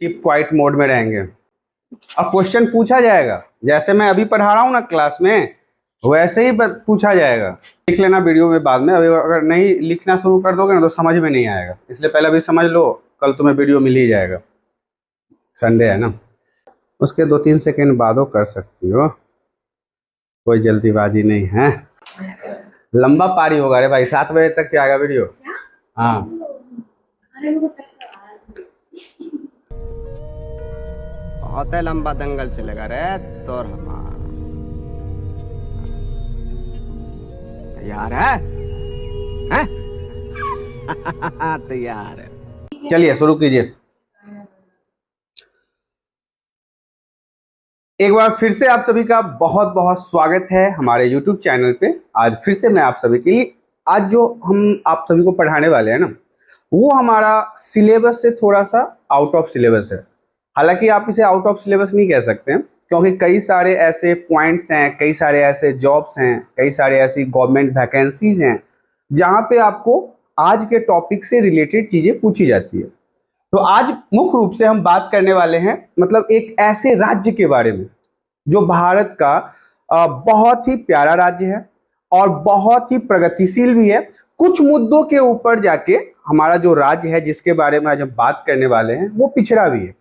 Keep quiet mode में रहेंगे। अब क्वेश्चन पूछा जाएगा, जैसे मैं अभी पढ़ा रहा हूँ ना क्लास में, वैसे ही पूछा जाएगा। लिख लेना वीडियो में बाद में, अभी अगर नहीं लिखना शुरू कर दोगे ना तो समझ में नहीं आएगा, इसलिए पहले अभी समझ लो, कल तुम्हें वीडियो मिल ही जाएगा। संडे है ना, उसके 2-3 सेकेंड बादो कर सकती हो, कोई जल्दीबाजी नहीं है। लंबा पारी होगा रे भाई, 7 बजे तक जाएगा वीडियो। हाँ बहुत लंबा दंगल चलेगा रे तोर हमारा। तैयार है? तैयार है। चलिए शुरू कीजिए। एक बार फिर से आप सभी का बहुत बहुत स्वागत है हमारे YouTube चैनल पे। आज फिर से मैं आप सभी के लिए, आज जो हम आप सभी को पढ़ाने वाले हैं ना, वो हमारा सिलेबस से थोड़ा सा आउट ऑफ सिलेबस है। हालांकि आप इसे आउट ऑफ सिलेबस नहीं कह सकते हैं, क्योंकि कई सारे ऐसे पॉइंट्स हैं, कई सारे ऐसे जॉब्स हैं, कई सारे ऐसी गवर्नमेंट वैकेंसीज हैं जहाँ पे आपको आज के टॉपिक से रिलेटेड चीज़ें पूछी जाती है। तो आज मुख्य रूप से हम बात करने वाले हैं, मतलब एक ऐसे राज्य के बारे में जो भारत का बहुत ही प्यारा राज्य है और बहुत ही प्रगतिशील भी है। कुछ मुद्दों के ऊपर जाके हमारा जो राज्य है जिसके बारे में आज हम बात करने वाले हैं वो पिछड़ा भी है।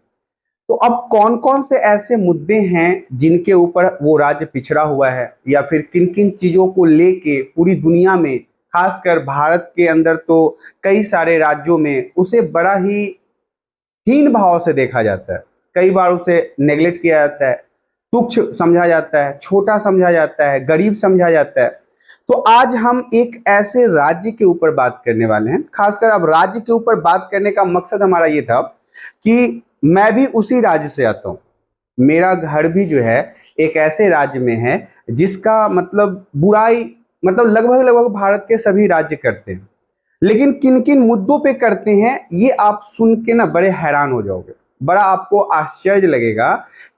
तो अब कौन कौन से ऐसे मुद्दे हैं जिनके ऊपर वो राज्य पिछड़ा हुआ है, या फिर किन किन चीजों को लेके पूरी दुनिया में, खासकर भारत के अंदर तो कई सारे राज्यों में उसे बड़ा ही हीन भाव से देखा जाता है, कई बार उसे नेग्लेक्ट किया जाता है, तुच्छ समझा जाता है, छोटा समझा जाता है, गरीब समझा जाता है। तो आज हम एक ऐसे राज्य के ऊपर बात करने वाले हैं। खासकर अब राज्य के ऊपर बात करने का मकसद हमारा ये था कि मैं भी उसी राज्य से आता हूँ, मेरा घर भी जो है एक ऐसे राज्य में है जिसका मतलब बुराई मतलब लगभग लगभग भारत के सभी राज्य करते हैं, लेकिन किन किन मुद्दों पे करते हैं ये आप सुन के ना बड़े हैरान हो जाओगे। बड़ा आपको आश्चर्य लगेगा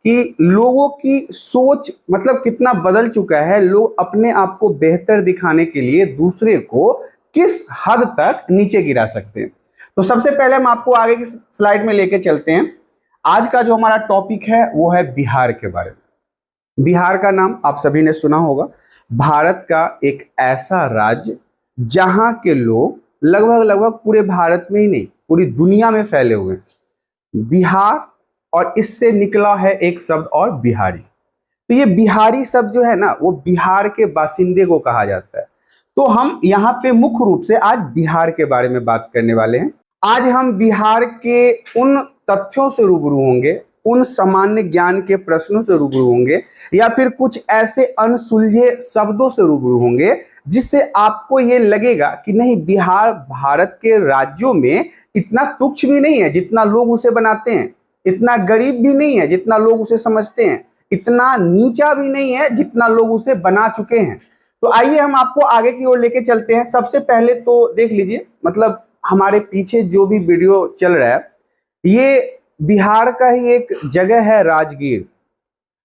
कि लोगों की सोच मतलब कितना बदल चुका है। लोग अपने आप को बेहतर दिखाने के लिए दूसरे को किस हद तक नीचे गिरा सकते हैं। तो सबसे पहले हम आपको आगे की स्लाइड में लेके चलते हैं। आज का जो हमारा टॉपिक है वो है बिहार के बारे में। बिहार का नाम आप सभी ने सुना होगा। भारत का एक ऐसा राज्य जहां के लोग लगभग लगभग पूरे भारत में ही नहीं पूरी दुनिया में फैले हुए हैं। बिहार और इससे निकला है एक शब्द और बिहारी। तो ये बिहारी शब्द जो है ना वो बिहार के बासिंदे को कहा जाता है। तो हम यहाँ पे मुख्य रूप से आज बिहार के बारे में बात करने वाले हैं। आज हम बिहार के उन तथ्यों से रूबरू होंगे, उन सामान्य ज्ञान के प्रश्नों से रूबरू होंगे, या फिर कुछ ऐसे अनसुलझे शब्दों से रूबरू होंगे जिससे आपको ये लगेगा कि नहीं, बिहार भारत के राज्यों में इतना तुच्छ भी नहीं है जितना लोग उसे बनाते हैं, इतना गरीब भी नहीं है जितना लोग उसे समझते हैं, इतना नीचा भी नहीं है जितना लोग उसे बना चुके हैं। तो आइए हम आपको आगे की ओर लेके चलते हैं। सबसे पहले तो देख लीजिए, मतलब हमारे पीछे जो भी वीडियो चल रहा है ये बिहार का ही एक जगह है, राजगीर।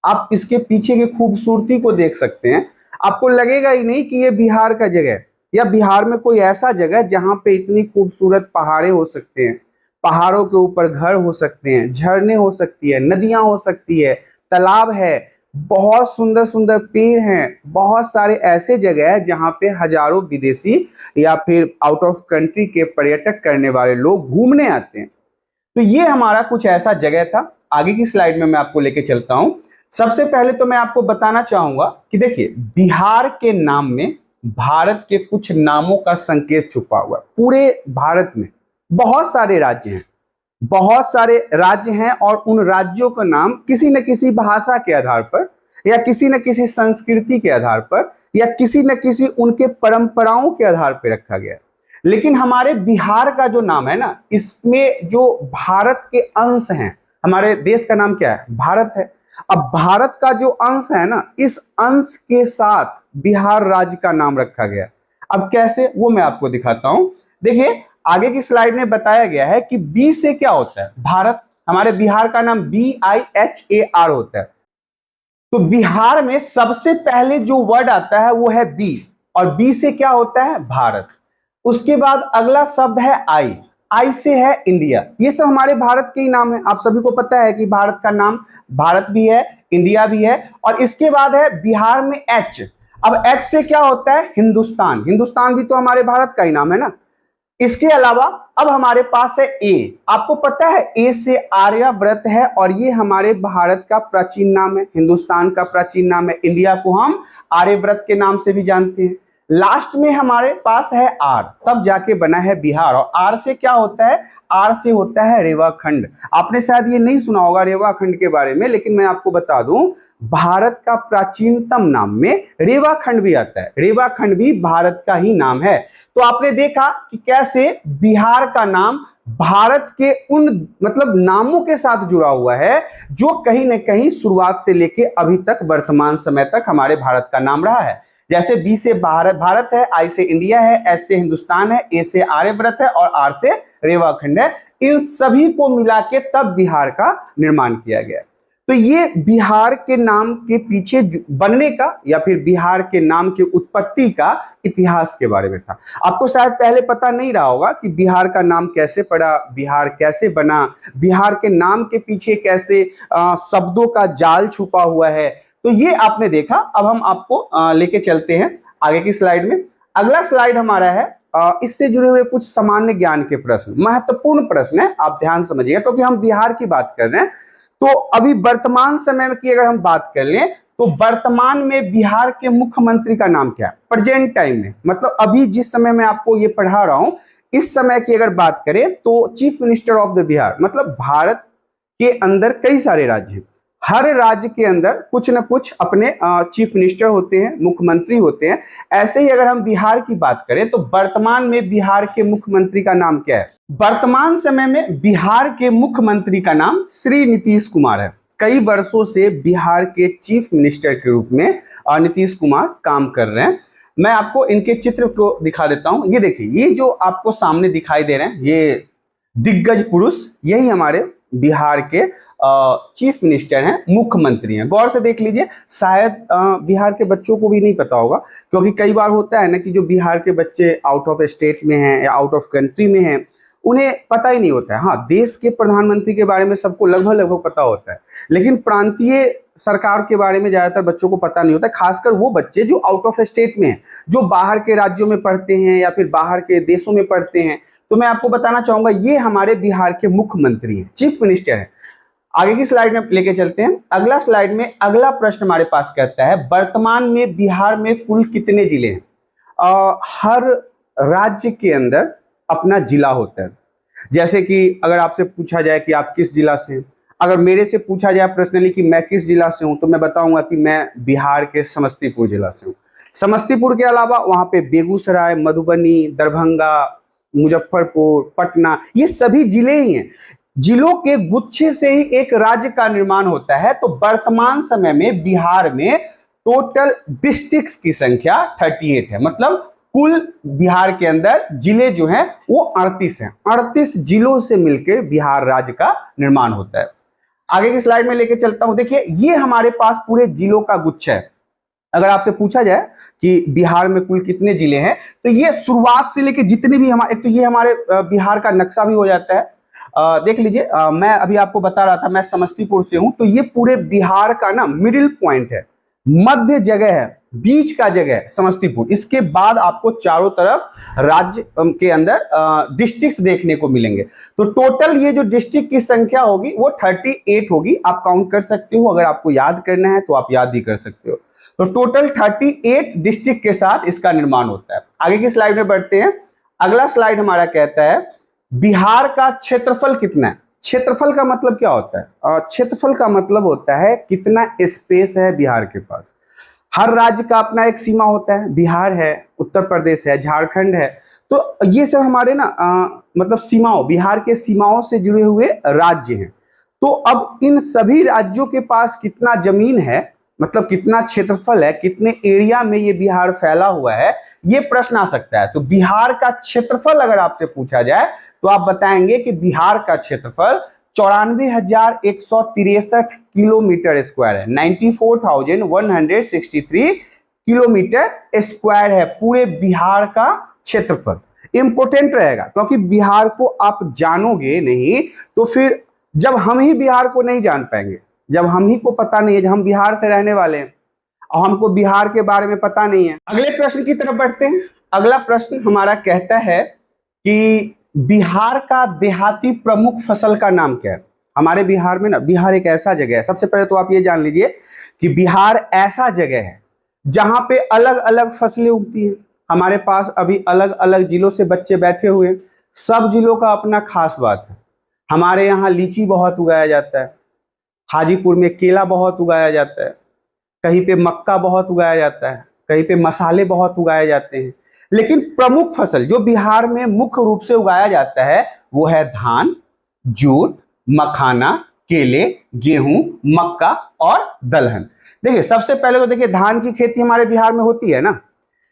आप इसके पीछे की खूबसूरती को देख सकते हैं, आपको लगेगा ही नहीं कि ये बिहार का जगह है, या बिहार में कोई ऐसा जगह जहां पे इतनी खूबसूरत पहाड़े हो सकते हैं, पहाड़ों के ऊपर घर हो सकते हैं, झरने हो सकती है, नदियां हो सकती है, तालाब है, बहुत सुंदर सुंदर पेड़ हैं, बहुत सारे ऐसे जगह है जहां पे हजारों विदेशी या फिर आउट ऑफ कंट्री के पर्यटक करने वाले लोग घूमने आते हैं। तो ये हमारा कुछ ऐसा जगह था। आगे की स्लाइड में मैं आपको लेके चलता हूं। सबसे पहले तो मैं आपको बताना चाहूंगा कि देखिए, बिहार के नाम में भारत के कुछ नामों का संकेत छुपा हुआ है। पूरे भारत में बहुत सारे राज्य हैं, बहुत सारे राज्य हैं, और उन राज्यों का नाम किसी न किसी भाषा के आधार पर, या किसी न किसी संस्कृति के आधार पर, या किसी न किसी उनके परंपराओं के आधार पर रखा गया है। लेकिन हमारे बिहार का जो नाम है ना, इसमें जो भारत के अंश हैं, हमारे देश का नाम क्या है? भारत है। अब भारत का जो अंश है ना, इस अंश के साथ बिहार राज्य का नाम रखा गया। अब कैसे, वो मैं आपको दिखाता हूं। देखिए, आगे की स्लाइड में बताया गया है कि बी से क्या होता है? भारत। हमारे बिहार का नाम BIHAR होता है। तो बिहार में सबसे पहले जो वर्ड आता है वो है बी, और बी से क्या होता है? भारत। उसके बाद अगला शब्द है आई, आई से है इंडिया। ये सब हमारे भारत के ही नाम है। आप सभी को पता है कि भारत का नाम भारत भी है, इंडिया भी है। और इसके बाद है बिहार में एच। अब एच से क्या होता है? हिंदुस्तान। हिंदुस्तान भी तो हमारे भारत का ही नाम है ना। इसके अलावा अब हमारे पास है ए। आपको पता है ए से आर्यव्रत है और ये हमारे भारत का प्राचीन नाम है, हिंदुस्तान का प्राचीन नाम है। इंडिया को हम आर्यव्रत के नाम से भी जानते हैं। लास्ट में हमारे पास है आर, तब जाके बना है बिहार। और आर से क्या होता है? आर से होता है रेवाखंड। आपने शायद ये नहीं सुना होगा रेवाखंड के बारे में, लेकिन मैं आपको बता दूं भारत का प्राचीनतम नाम में रेवाखंड भी आता है। रेवाखंड भी भारत का ही नाम है। तो आपने देखा कि कैसे बिहार का नाम भारत के उन मतलब नामों के साथ जुड़ा हुआ है जो कहीं ना कहीं शुरुआत से लेके अभी तक वर्तमान समय तक हमारे भारत का नाम रहा है। जैसे बी से भारत है, आई से इंडिया है, एस से हिंदुस्तान है, ए से आर्यव्रत है और आर से रेवाखंड है। इन सभी को मिला के तब बिहार का निर्माण किया गया। तो ये बिहार के नाम के पीछे बनने का या फिर बिहार के नाम की उत्पत्ति का इतिहास के बारे में था। आपको शायद पहले पता नहीं रहा होगा कि बिहार का नाम कैसे पड़ा, बिहार कैसे बना, बिहार के नाम के पीछे कैसे शब्दों का जाल छुपा हुआ है। तो ये आपने देखा। अब हम आपको लेके चलते हैं आगे की स्लाइड में। अगला स्लाइड हमारा है इससे जुड़े हुए कुछ सामान्य ज्ञान के प्रश्न, महत्वपूर्ण प्रश्न है, आप ध्यान समझिएगा क्योंकि हम बिहार की बात कर रहे हैं। तो अभी वर्तमान समय की अगर हम बात कर लें तो वर्तमान में बिहार के मुख्यमंत्री का नाम क्या है? प्रेजेंट टाइम में, मतलब अभी जिस समय मैं आपको ये पढ़ा रहा हूं इस समय की अगर बात करें तो chief minister of the Bihar, मतलब भारत के अंदर कई सारे राज्य हैं। हर राज्य के अंदर कुछ न कुछ अपने चीफ मिनिस्टर होते हैं, मुख्यमंत्री होते हैं। ऐसे ही अगर हम बिहार की बात करें तो वर्तमान में बिहार के मुख्यमंत्री का नाम क्या है? वर्तमान समय में बिहार के मुख्यमंत्री का नाम श्री नीतीश कुमार है। कई वर्षों से बिहार के चीफ मिनिस्टर के रूप में नीतीश कुमार काम कर रहे हैं। मैं आपको इनके चित्र को दिखा देता हूं। ये देखिए, ये जो आपको सामने दिखाई दे रहे हैं ये दिग्गज पुरुष, यही हमारे बिहार के चीफ मिनिस्टर हैं, मुख्यमंत्री हैं। गौर से देख लीजिए, शायद बिहार के बच्चों को भी नहीं पता होगा क्योंकि कई बार होता है ना कि जो बिहार के बच्चे आउट ऑफ स्टेट में हैं या आउट ऑफ कंट्री में हैं उन्हें पता ही नहीं होता है। हाँ, देश के प्रधानमंत्री के बारे में सबको लगभग पता होता है, लेकिन प्रांतीय सरकार के बारे में ज्यादातर बच्चों को पता नहीं होता, खासकर वो बच्चे जो आउट ऑफ स्टेट में हैं, जो बाहर के राज्यों में पढ़ते हैं या फिर बाहर के देशों में पढ़ते हैं। तो मैं आपको बताना चाहूंगा ये हमारे बिहार के मुख्यमंत्री हैं, चीफ मिनिस्टर हैं। आगे की स्लाइड में लेके चलते हैं। अगला स्लाइड में अगला प्रश्न हमारे पास कहता है वर्तमान में बिहार में कुल कितने जिले हैं? हर राज्य के अंदर अपना जिला होता है। जैसे कि अगर आपसे पूछा जाए कि आप किस जिला से हैं, अगर मेरे से पूछा जाए पर्सनली कि मैं किस जिला से हूं तो मैं बताऊंगा कि मैं बिहार के समस्तीपुर जिला से हूं। समस्तीपुर के अलावा वहां पे बेगूसराय, मधुबनी, दरभंगा, मुजफ्फरपुर, पटना, ये सभी जिले ही हैं। जिलों के गुच्छे से ही एक राज्य का निर्माण होता है। तो वर्तमान समय में बिहार में टोटल डिस्ट्रिक्ट्स की संख्या 38 है, मतलब कुल बिहार के अंदर जिले जो हैं वो 38 हैं। 38 जिलों से मिलकर बिहार राज्य का निर्माण होता है। आगे की स्लाइड में लेके चलता हूं। देखिए, ये हमारे पास पूरे जिलों का गुच्छा है। अगर आपसे पूछा जाए कि बिहार में कुल कितने जिले हैं तो ये शुरुआत से लेके जितने भी हमारे, तो ये हमारे बिहार का नक्शा भी हो जाता है। देख लीजिए, मैं अभी आपको बता रहा था मैं समस्तीपुर से हूं, तो ये पूरे बिहार का ना मिडिल पॉइंट है, मध्य जगह है, बीच का जगह है समस्तीपुर। इसके बाद आपको चारों तरफ राज्य के अंदर डिस्ट्रिक्ट्स देखने को मिलेंगे। तो टोटल ये जो डिस्ट्रिक्ट की संख्या होगी वो 38 होगी। आप काउंट कर सकते हो, अगर आपको याद करना है तो आप याद भी कर सकते हो। तो टोटल 38 डिस्ट्रिक्ट के साथ इसका निर्माण होता है। आगे की स्लाइड में बढ़ते हैं। अगला स्लाइड हमारा कहता है बिहार का क्षेत्रफल कितना है? क्षेत्रफल का मतलब क्या होता है? क्षेत्रफल का मतलब होता है कितना स्पेस है बिहार के पास। हर राज्य का अपना एक सीमा होता है। बिहार है, उत्तर प्रदेश है, झारखंड है, तो ये सब हमारे ना मतलब सीमाओं, बिहार के सीमाओं से जुड़े हुए राज्य हैं। तो अब इन सभी राज्यों के पास कितना जमीन है, मतलब कितना क्षेत्रफल है, कितने एरिया में ये बिहार फैला हुआ है, ये प्रश्न आ सकता है। तो बिहार का क्षेत्रफल अगर आपसे पूछा जाए तो आप बताएंगे कि बिहार का क्षेत्रफल 94,163 किलोमीटर स्क्वायर है। 94,163 किलोमीटर स्क्वायर है पूरे बिहार का क्षेत्रफल। इंपॉर्टेंट रहेगा, क्योंकि बिहार को आप जानोगे नहीं तो फिर जब हम ही बिहार को नहीं जान पाएंगे, जब हम ही को पता नहीं है, जब हम बिहार से रहने वाले हैं और हमको बिहार के बारे में पता नहीं है। अगले प्रश्न की तरफ बढ़ते हैं। अगला प्रश्न हमारा कहता है कि बिहार का देहाती प्रमुख फसल का नाम क्या है। हमारे बिहार में ना, बिहार एक ऐसा जगह है, सबसे पहले तो आप ये जान लीजिए कि बिहार ऐसा जगह है जहां पे अलग अलग फसलें उगती हैं। हमारे पास अभी अलग अलग जिलों से बच्चे बैठे हुए हैं, सब जिलों का अपना खास बात है। हमारे यहाँ लीची बहुत उगाया जाता है, हाजीपुर में केला बहुत उगाया जाता है, कहीं पे मक्का बहुत उगाया जाता है, कहीं पे मसाले बहुत उगाए जाते हैं। लेकिन प्रमुख फसल जो बिहार में मुख्य रूप से उगाया जाता है वो है धान, जूट, मखाना, केले, गेहूं, मक्का और दलहन। देखिए सबसे पहले तो देखिए धान की खेती हमारे बिहार में होती है ना।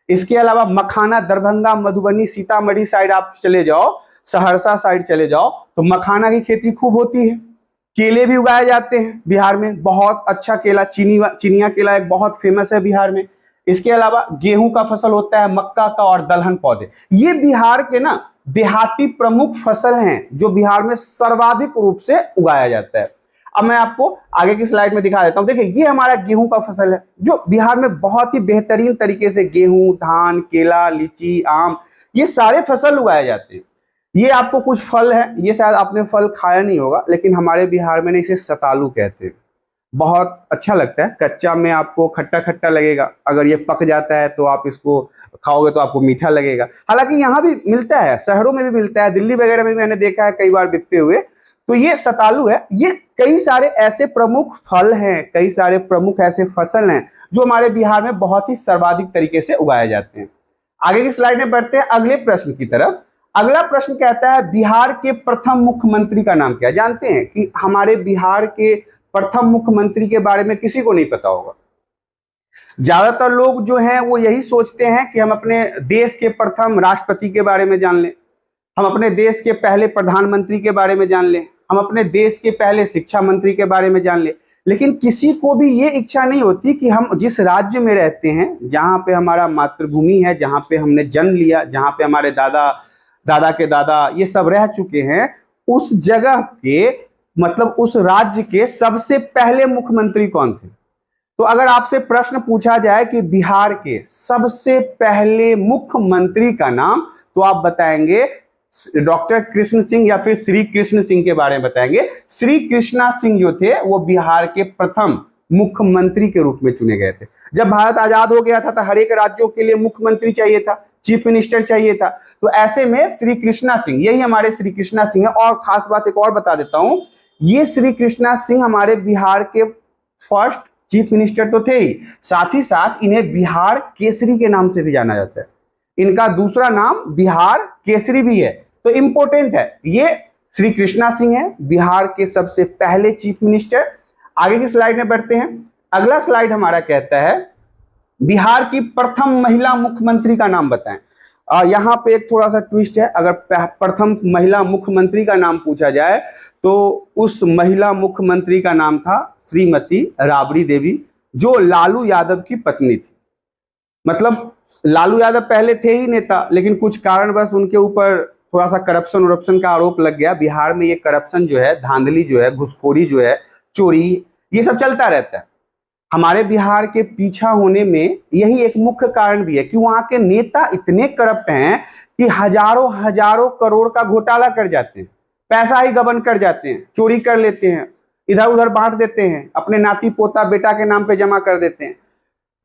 इसके अलावा मखाना दरभंगा, मधुबनी, सीतामढ़ी साइड आप चले जाओ, सहरसा साइड चले जाओ तो मखाना की खेती खूब होती है। केले भी उगाए जाते हैं बिहार में, बहुत अच्छा केला, चिनिया केला एक बहुत फेमस है बिहार में। इसके अलावा गेहूं का फसल होता है, मक्का का और दलहन पौधे। ये बिहार के ना देहाती प्रमुख फसल हैं जो बिहार में सर्वाधिक रूप से उगाया जाता है। अब मैं आपको आगे की स्लाइड में दिखा देता हूं। देखिए ये हमारा गेहूं का फसल है जो बिहार में बहुत ही बेहतरीन तरीके से गेहूं, धान, केला, लीची, आम, ये सारे फसल उगाए जाते हैं। ये आपको कुछ फल है, ये शायद आपने फल खाया नहीं होगा, लेकिन हमारे बिहार में इसे सतालू कहते हैं। बहुत अच्छा लगता है, कच्चा में आपको खट्टा खट्टा लगेगा, अगर ये पक जाता है तो आप इसको खाओगे तो आपको मीठा लगेगा। हालांकि यहाँ भी मिलता है, शहरों में भी मिलता है, दिल्ली वगैरह में भी मैंने देखा है कई बार बिकते हुए। तो ये सतालू है। ये कई सारे ऐसे प्रमुख फल हैं, कई सारे प्रमुख ऐसे फसल हैं जो हमारे बिहार में बहुत ही सर्वाधिक तरीके से उगाए जाते हैं। आगे की स्लाइड में बढ़ते हैं अगले प्रश्न की तरफ। अगला प्रश्न कहता है बिहार के प्रथम मुख्यमंत्री का नाम क्या है। जानते हैं कि हमारे बिहार के प्रथम मुख्यमंत्री के बारे में किसी को नहीं पता होगा। ज्यादातर लोग जो हैं वो यही सोचते हैं कि हम अपने देश के प्रथम राष्ट्रपति के बारे में जान लें, हम अपने देश के पहले प्रधानमंत्री के बारे में जान लें, हम अपने देश के पहले शिक्षा मंत्री के बारे में जान लें। लेकिन किसी को भी ये इच्छा नहीं होती कि हम जिस राज्य में रहते हैं, जहां पे हमारा मातृभूमि है, जहां पे हमने जन्म लिया, जहां पे हमारे दादा दादा के दादा ये सब रह चुके हैं, उस जगह के मतलब उस राज्य के सबसे पहले मुख्यमंत्री कौन थे। तो अगर आपसे प्रश्न पूछा जाए कि बिहार के सबसे पहले मुख्यमंत्री का नाम, तो आप बताएंगे डॉक्टर कृष्ण सिंह या फिर श्री कृष्ण सिंह के बारे में बताएंगे। श्री कृष्णा सिंह जो थे वो बिहार के प्रथम मुख्यमंत्री के रूप में चुने गए थे। जब भारत आजाद हो गया था तो हर एक राज्यों के लिए मुख्यमंत्री चाहिए था, चीफ मिनिस्टर चाहिए था। तो ऐसे में श्री कृष्णा सिंह, यही हमारे श्री कृष्णा सिंह है। और खास बात एक और बता देता हूं, ये श्री कृष्णा सिंह हमारे बिहार के फर्स्ट चीफ मिनिस्टर तो थे ही, साथ ही साथ इन्हें बिहार केसरी के नाम से भी जाना जाता है। इनका दूसरा नाम बिहार केसरी भी है, तो इंपॉर्टेंट है। ये श्री कृष्णा सिंह है, बिहार के सबसे पहले चीफ मिनिस्टर। आगे की स्लाइड में बढ़ते हैं। अगला स्लाइड हमारा कहता है बिहार की प्रथम महिला मुख्यमंत्री का नाम बताएं। यहाँ पे एक थोड़ा सा ट्विस्ट है, अगर प्रथम महिला मुख्यमंत्री का नाम पूछा जाए तो उस महिला मुख्यमंत्री का नाम था श्रीमती राबड़ी देवी, जो लालू यादव की पत्नी थी। मतलब लालू यादव पहले थे ही नेता, लेकिन कुछ कारणवश उनके ऊपर थोड़ा सा करप्शन का आरोप लग गया। बिहार में ये करप्शन जो है, धांधली जो है, घुसखोरी जो है, चोरी, ये सब चलता रहता है। हमारे बिहार के पीछा होने में यही एक मुख्य कारण भी है कि वहां के नेता इतने करप्ट हैं कि हजारों हजारों करोड़ का घोटाला कर जाते हैं, पैसा ही गबन कर जाते हैं, चोरी कर लेते हैं, इधर उधर बांट देते हैं, अपने नाती पोता बेटा के नाम पे जमा कर देते हैं।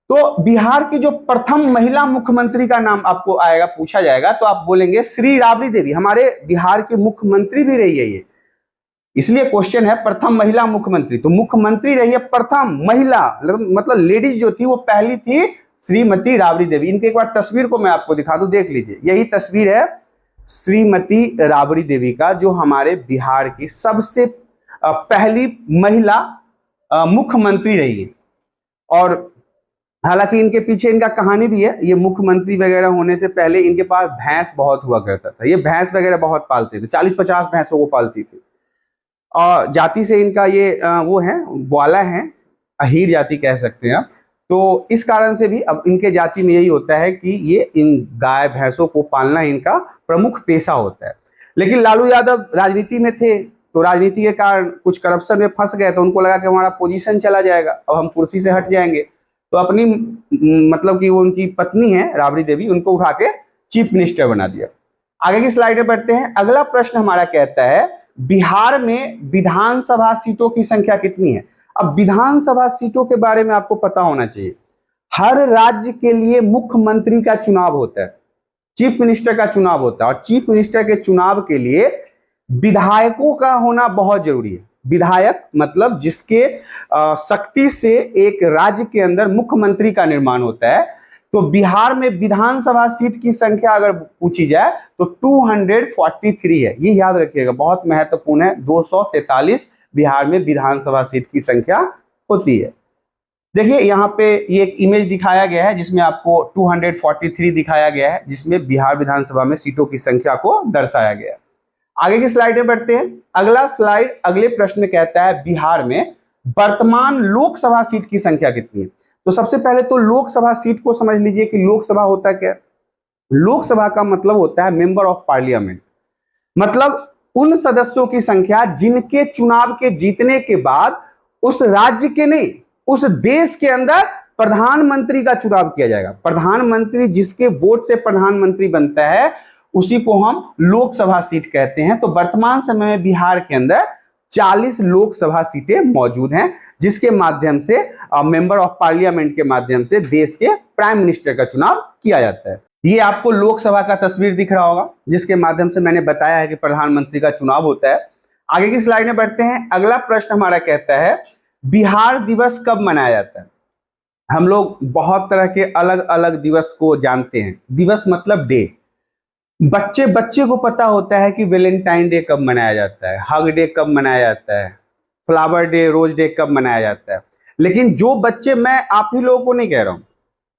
तो बिहार की जो प्रथम महिला मुख्यमंत्री का नाम आपको आएगा, पूछा जाएगा, तो आप बोलेंगे श्री राबड़ी देवी। हमारे बिहार की मुख्यमंत्री भी रही है ये, इसलिए क्वेश्चन है प्रथम महिला मुख्यमंत्री। तो मुख्यमंत्री रही है प्रथम महिला, मतलब लेडीज जो थी वो पहली थी श्रीमती राबड़ी देवी। इनके एक बार तस्वीर को मैं आपको दिखा दूं, देख लीजिए। यही तस्वीर है श्रीमती राबड़ी देवी का, जो हमारे बिहार की सबसे पहली महिला मुख्यमंत्री रही है। और हालांकि इनके पीछे इनका कहानी भी है। ये मुख्यमंत्री वगैरह होने से पहले इनके पास भैंस बहुत हुआ करता था, ये भैंस वगैरह बहुत पालते थे, 40-50 भैंसों को पालती थी। और जाति से इनका ये वो है, ग्वाला है, अहीर जाति कह सकते हैं आप। तो इस कारण से भी अब इनके जाति में यही होता है कि ये इन गाय भैंसों को पालना इनका प्रमुख पेशा होता है। लेकिन लालू यादव राजनीति में थे, तो राजनीति के कारण कुछ करप्शन में फंस गए, तो उनको लगा कि हमारा पोजीशन चला जाएगा, अब हम कुर्सी से हट जाएंगे, तो अपनी मतलब कि वो उनकी पत्नी है राबड़ी देवी, उनको उठा के चीफ मिनिस्टर बना दिया। आगे की स्लाइड में बढ़ते हैं। अगला प्रश्न हमारा कहता है बिहार में विधानसभा सीटों की संख्या कितनी है। अब विधानसभा सीटों के बारे में आपको पता होना चाहिए, हर राज्य के लिए मुख्यमंत्री का चुनाव होता है, चीफ मिनिस्टर का चुनाव होता है, और चीफ मिनिस्टर के चुनाव के लिए विधायकों का होना बहुत जरूरी है। विधायक मतलब जिसके शक्ति से एक राज्य के अंदर मुख्यमंत्री का निर्माण होता है। तो बिहार में विधानसभा सीट की संख्या अगर पूछी जाए तो 243 है, ये याद रखिएगा, बहुत महत्वपूर्ण है। 243 बिहार में विधानसभा सीट की संख्या होती है। देखिए यहाँ पे ये एक इमेज दिखाया गया है जिसमें आपको 243 दिखाया गया है, जिसमें बिहार विधानसभा में सीटों की संख्या को दर्शाया गया है। आगे की स्लाइड में बढ़ते हैं। अगला स्लाइड अगले प्रश्न में कहता है बिहार में वर्तमान लोकसभा सीट की संख्या कितनी है। तो सबसे पहले तो लोकसभा सीट को समझ लीजिए कि लोकसभा होता क्या है। लोकसभा का मतलब होता है मेंबर ऑफ पार्लियामेंट, मतलब उन सदस्यों की संख्या जिनके चुनाव के जीतने के बाद उस राज्य के नहीं, उस देश के अंदर प्रधानमंत्री का चुनाव किया जाएगा। प्रधानमंत्री जिसके वोट से प्रधानमंत्री बनता है उसी को हम लोकसभा सीट कहते हैं। तो वर्तमान समय में बिहार के अंदर 40 लोकसभा सीटें मौजूद हैं, जिसके माध्यम से मेंबर ऑफ पार्लियामेंट के माध्यम से देश के प्राइम मिनिस्टर का चुनाव किया जाता है। ये आपको लोकसभा का तस्वीर दिख रहा होगा, जिसके माध्यम से मैंने बताया है कि प्रधानमंत्री का चुनाव होता है। आगे की स्लाइड में बढ़ते हैं। अगला प्रश्न हमारा कहता है बिहार दिवस कब मनाया जाता है। हम लोग बहुत तरह के अलग अलग दिवस को जानते हैं। दिवस मतलब डे। बच्चे को पता होता है कि वैलेंटाइन डे कब मनाया जाता है, हग डे कब मनाया जाता है, फ्लावर डे, रोज डे कब मनाया जाता है। लेकिन जो बच्चे, मैं आप ही लोगों को नहीं कह रहा हूं,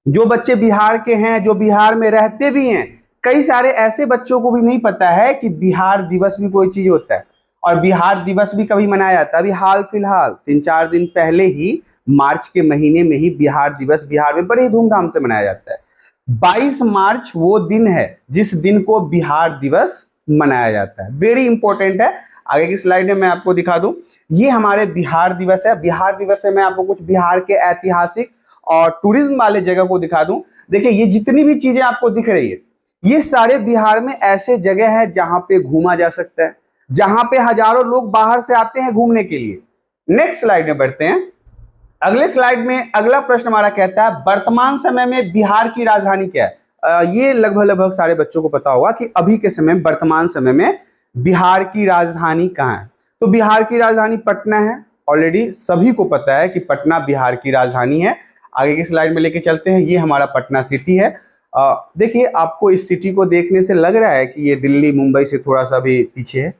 जो बच्चे बिहार के हैं, जो बिहार में रहते भी हैं, कई सारे ऐसे बच्चों को भी नहीं पता है कि बिहार दिवस भी कोई चीज होता है और बिहार दिवस भी कभी मनाया जाता है। अभी हाल फिलहाल 3-4 दिन पहले ही मार्च के महीने में ही बिहार दिवस बिहार में बड़े धूमधाम से मनाया जाता है। 22 मार्च वो दिन है जिस दिन को बिहार दिवस मनाया जाता है। वेरी इंपॉर्टेंट है। आगे की स्लाइड में मैं आपको दिखा दूं, ये हमारे बिहार दिवस है। बिहार दिवस में मैं आपको कुछ बिहार के ऐतिहासिक और टूरिज्म वाले जगह को दिखा दूं। देखिए ये जितनी भी चीजें आपको दिख रही है, ये सारे बिहार में ऐसे जगह है जहां पे घूमा जा सकता है, जहां पे हजारों लोग बाहर से आते हैं घूमने के लिए। नेक्स्ट स्लाइड में बढ़ते हैं। अगले स्लाइड में अगला प्रश्न हमारा कहता है वर्तमान समय में बिहार की राजधानी क्या है। ये लगभग सारे बच्चों को पता होगा कि अभी के समय में, वर्तमान समय में बिहार की राजधानी कहाँ है। तो बिहार की राजधानी पटना है। ऑलरेडी सभी को पता है कि पटना बिहार की राजधानी है। आगे की स्लाइड में लेके चलते हैं। ये हमारा पटना सिटी है। देखिए आपको इस सिटी को देखने से लग रहा है कि ये दिल्ली मुंबई से थोड़ा सा भी पीछे है।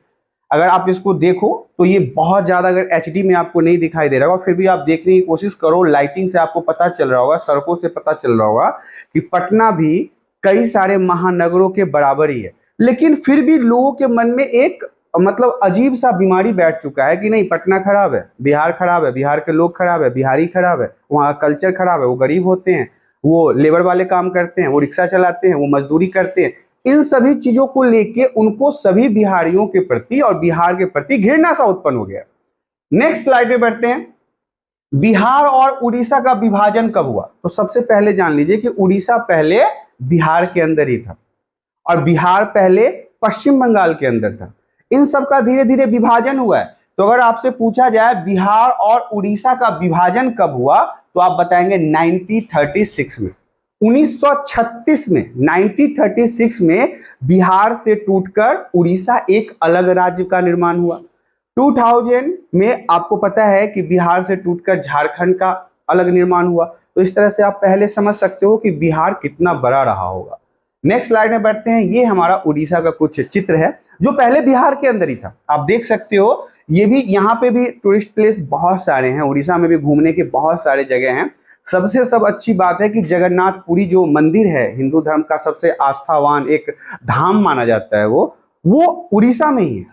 अगर आप इसको देखो तो ये बहुत ज्यादा, अगर एचडी में आपको नहीं दिखाई दे रहा होगा, फिर भी आप देखने की कोशिश करो, लाइटिंग से आपको पता चल रहा होगा, सड़कों से पता चल रहा होगा कि पटना भी कई सारे महानगरों के बराबर ही है। लेकिन फिर भी लोगों के मन में एक मतलब अजीब सा बीमारी बैठ चुका है कि नहीं, पटना खराब है, बिहार खराब है, बिहार के लोग खराब है, बिहारी खराब है, वहाँ कल्चर खराब है, वो गरीब होते हैं, वो लेबर वाले काम करते हैं, वो रिक्शा चलाते हैं, वो मजदूरी करते हैं। इन सभी चीजों को लेके उनको सभी बिहारियों के प्रति और बिहार के प्रति घृणा सा उत्पन्न हो गया। नेक्स्ट स्लाइड पे बढ़ते हैं। बिहार और उड़ीसा का विभाजन कब हुआ। तो सबसे पहले जान लीजिए कि उड़ीसा पहले बिहार के अंदर ही था और बिहार पहले पश्चिम बंगाल के अंदर था। इन सब का धीरे धीरे विभाजन हुआ है। तो अगर आपसे पूछा जाए बिहार और उड़ीसा का विभाजन कब हुआ तो आप बताएंगे 1936 में। 1936 में 1936 में बिहार से टूटकर उड़ीसा एक अलग राज्य का निर्माण हुआ। 2000 में आपको पता है कि बिहार से टूटकर झारखंड का अलग निर्माण हुआ। तो इस तरह से आप पहले समझ सकते हो कि बिहार कितना बड़ा रहा होगा। नेक्स्ट स्लाइड में बढ़ते हैं। ये हमारा उड़ीसा का कुछ चित्र है जो पहले बिहार के अंदर ही था। आप देख सकते हो, ये भी, यहाँ पे भी टूरिस्ट प्लेस बहुत सारे हैं। उड़ीसा में भी घूमने के बहुत सारे जगह हैं। सबसे सब अच्छी बात है कि जगन्नाथपुरी जो मंदिर है, हिंदू धर्म का सबसे आस्थावान एक धाम माना जाता है, वो उड़ीसा में ही है।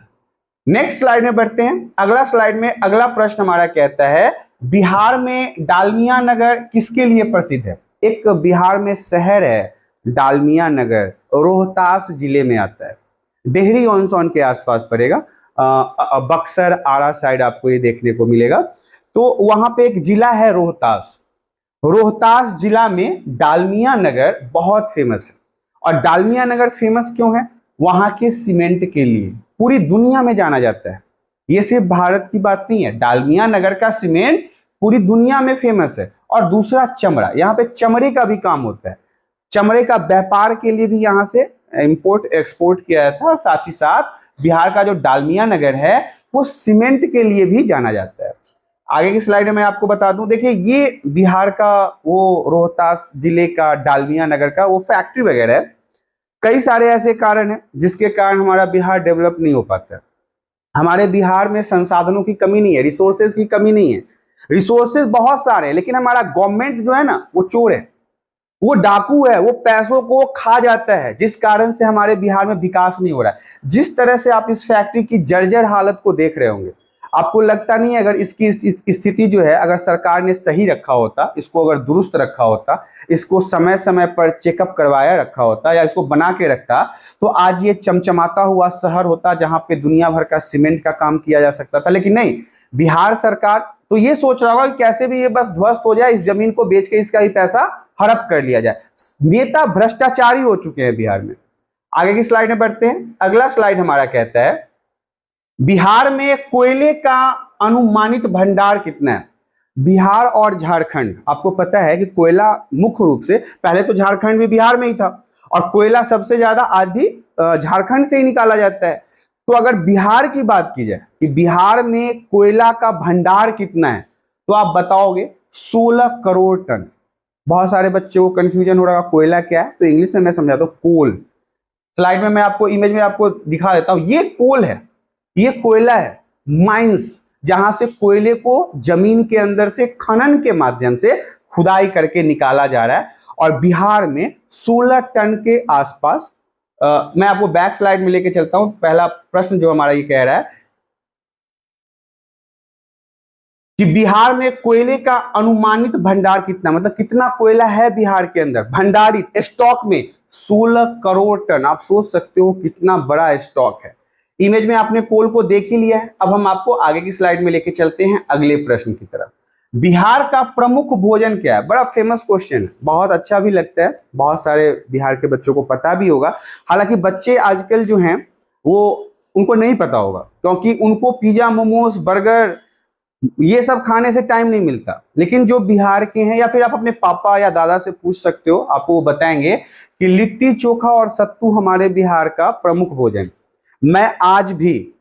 नेक्स्ट स्लाइड में बढ़ते हैं। अगला स्लाइड में अगला प्रश्न हमारा कहता है बिहार में डालमिया नगर किसके लिए प्रसिद्ध है? एक बिहार में शहर है डालमिया नगर, रोहतास जिले में आता है, डेहरी ऑन सोन के आसपास पड़ेगा, बक्सर आरा साइड आपको ये देखने को मिलेगा। तो वहां पे एक जिला है रोहतास, रोहतास जिला में डालमिया नगर बहुत फेमस है। और डालमिया नगर फेमस क्यों है? वहां के सीमेंट के लिए पूरी दुनिया में जाना जाता है। ये सिर्फ भारत की बात नहीं है, डालमिया नगर का सीमेंट पूरी दुनिया में फेमस है। और दूसरा चमड़ा, यहाँ पे चमड़े का भी काम होता है, चमड़े का व्यापार के लिए भी यहाँ से इंपोर्ट एक्सपोर्ट किया जाता है। और साथ ही साथ बिहार का जो डालमिया नगर है वो सीमेंट के लिए भी जाना जाता है। आगे की स्लाइड में मैं आपको बता दूं, देखिए ये बिहार का वो रोहतास जिले का डालमिया नगर का वो फैक्ट्री वगैरह है। कई सारे ऐसे कारण हैं जिसके कारण हमारा बिहार डेवलप नहीं हो पाता है। हमारे बिहार में संसाधनों की कमी नहीं है, रिसोर्सेज की कमी नहीं है, रिसोर्सेज बहुत सारे हैं, लेकिन हमारा गवर्नमेंट जो है ना वो चोर है, वो डाकू है, वो पैसों को खा जाता है, जिस कारण से हमारे बिहार में विकास नहीं हो रहा है। जिस तरह से आप इस फैक्ट्री की जर्जर हालत को देख रहे होंगे, आपको लगता नहीं है अगर इसकी स्थिति जो है अगर सरकार ने सही रखा होता, इसको अगर दुरुस्त रखा होता, इसको समय समय पर चेकअप करवाया रखा होता या इसको बना के रखता, तो आज ये चमचमाता हुआ शहर होता जहां पे दुनिया भर का सीमेंट का काम किया जा सकता था। लेकिन नहीं, बिहार सरकार तो ये सोच रहा होगा कि कैसे भी ये बस ध्वस्त हो जाए, इस जमीन को बेच के इसका भी पैसा हड़प कर लिया जाए। नेता भ्रष्टाचारी हो चुके हैं बिहार में। आगे की स्लाइड में बढ़ते हैं। अगला स्लाइड हमारा कहता है बिहार में कोयले का अनुमानित भंडार कितना है? बिहार और झारखंड, आपको पता है कि कोयला मुख्य रूप से पहले तो झारखंड भी बिहार में ही था, और कोयला सबसे ज्यादा आज भी झारखंड से ही निकाला जाता है। तो अगर बिहार की बात की जाए कि बिहार में कोयला का भंडार कितना है, तो आप बताओगे 16 करोड़ टन। बहुत सारे बच्चों को कंफ्यूजन हो रहा है कोयला क्या है, तो इंग्लिश में मैं समझाता हूँ कोल। स्लाइड में मैं आपको इमेज में आपको दिखा देता हूं, ये कोल है, ये कोयला है, माइंस, जहां से कोयले को जमीन के अंदर से खनन के माध्यम से खुदाई करके निकाला जा रहा है। और बिहार में 16 टन के आसपास। मैं आपको बैक स्लाइड में लेके चलता हूं। पहला प्रश्न जो हमारा ये कह रहा है कि बिहार में कोयले का अनुमानित भंडार कितना, मतलब कितना कोयला है बिहार के अंदर भंडारित स्टॉक में? 16 करोड़ टन। आप सोच सकते हो कितना बड़ा स्टॉक है। इमेज में आपने कोल को देख ही लिया है। अब हम आपको आगे की स्लाइड में लेके चलते हैं अगले प्रश्न की तरफ। बिहार का प्रमुख भोजन क्या है? बड़ा फेमस क्वेश्चन है, बहुत अच्छा भी लगता है, बहुत सारे बिहार के बच्चों को पता भी होगा। हालांकि बच्चे आजकल जो हैं वो उनको नहीं पता होगा, क्योंकि उनको पिज्जा मोमोज बर्गर ये सब खाने से टाइम नहीं मिलता। लेकिन जो बिहार के हैं, या फिर आप अपने पापा या दादा से पूछ सकते हो, आपको वो बताएंगे कि लिट्टी चोखा और सत्तू हमारे बिहार का प्रमुख भोजन। मैं आज भी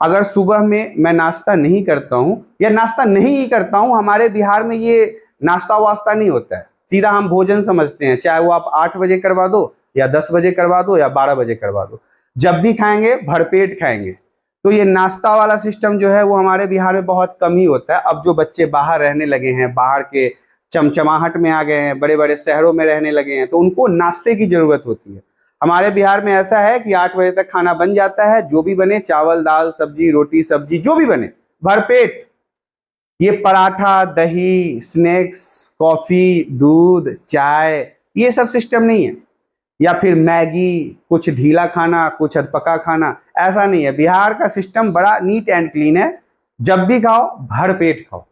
अगर सुबह में मैं नाश्ता नहीं करता हूं या नाश्ता नहीं ही करता हूं, हमारे बिहार में ये नाश्ता वास्ता नहीं होता है, सीधा हम भोजन समझते हैं। चाहे वो आप 8 बजे करवा दो या 10 बजे करवा दो या 12 बजे करवा दो, जब भी खाएंगे भरपेट खाएंगे। तो ये नाश्ता वाला सिस्टम जो है वो हमारे बिहार में बहुत कम ही होता है। अब जो बच्चे बाहर रहने लगे हैं, बाहर के चमचमाहट में आ गए हैं, बड़े बड़े शहरों में रहने लगे हैं, तो उनको नाश्ते की जरूरत होती है। हमारे बिहार में ऐसा है कि 8 बजे तक खाना बन जाता है, जो भी बने, चावल दाल सब्जी रोटी सब्जी जो भी बने भरपेट। ये पराठा दही स्नैक्स कॉफी दूध चाय ये सब सिस्टम नहीं है, या फिर मैगी कुछ ढीला खाना कुछ अधपका खाना, ऐसा नहीं है। बिहार का सिस्टम बड़ा नीट एंड क्लीन है, जब भी खाओ भर पेट खाओ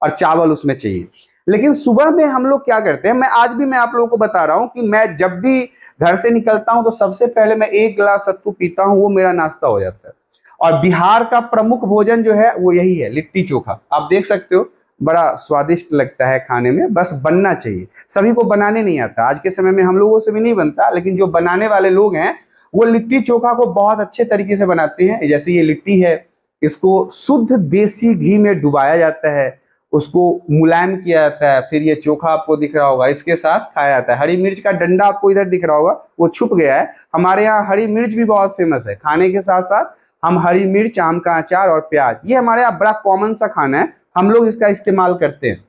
और चावल उसमें चाहिए। लेकिन सुबह में हम लोग क्या करते हैं, मैं आज भी मैं आप लोगों को बता रहा हूं कि मैं जब भी घर से निकलता हूं तो सबसे पहले मैं 1 गिलास सत्तू पीता हूं, वो मेरा नाश्ता हो जाता है। और बिहार का प्रमुख भोजन जो है वो यही है, लिट्टी चोखा। आप देख सकते हो बड़ा स्वादिष्ट लगता है खाने में, बस बनना चाहिए। सभी को बनाने नहीं आता, आज के समय में हम लोगों से भी नहीं बनता, लेकिन जो बनाने वाले लोग हैं वो लिट्टी चोखा को बहुत अच्छे तरीके से बनाते हैं। जैसे ये लिट्टी है, इसको शुद्ध देसी घी में डुबाया जाता है, उसको मुलायम किया जाता है, फिर ये चोखा आपको दिख रहा होगा इसके साथ खाया जाता है। हरी मिर्च का डंडा आपको इधर दिख रहा होगा, वो छुप गया है। हमारे यहाँ हरी मिर्च भी बहुत फेमस है, खाने के साथ साथ हम हरी मिर्च आम का अचार और प्याज, ये हमारे यहाँ बड़ा कॉमन सा खाना है, हम लोग इसका इस्तेमाल करते हैं।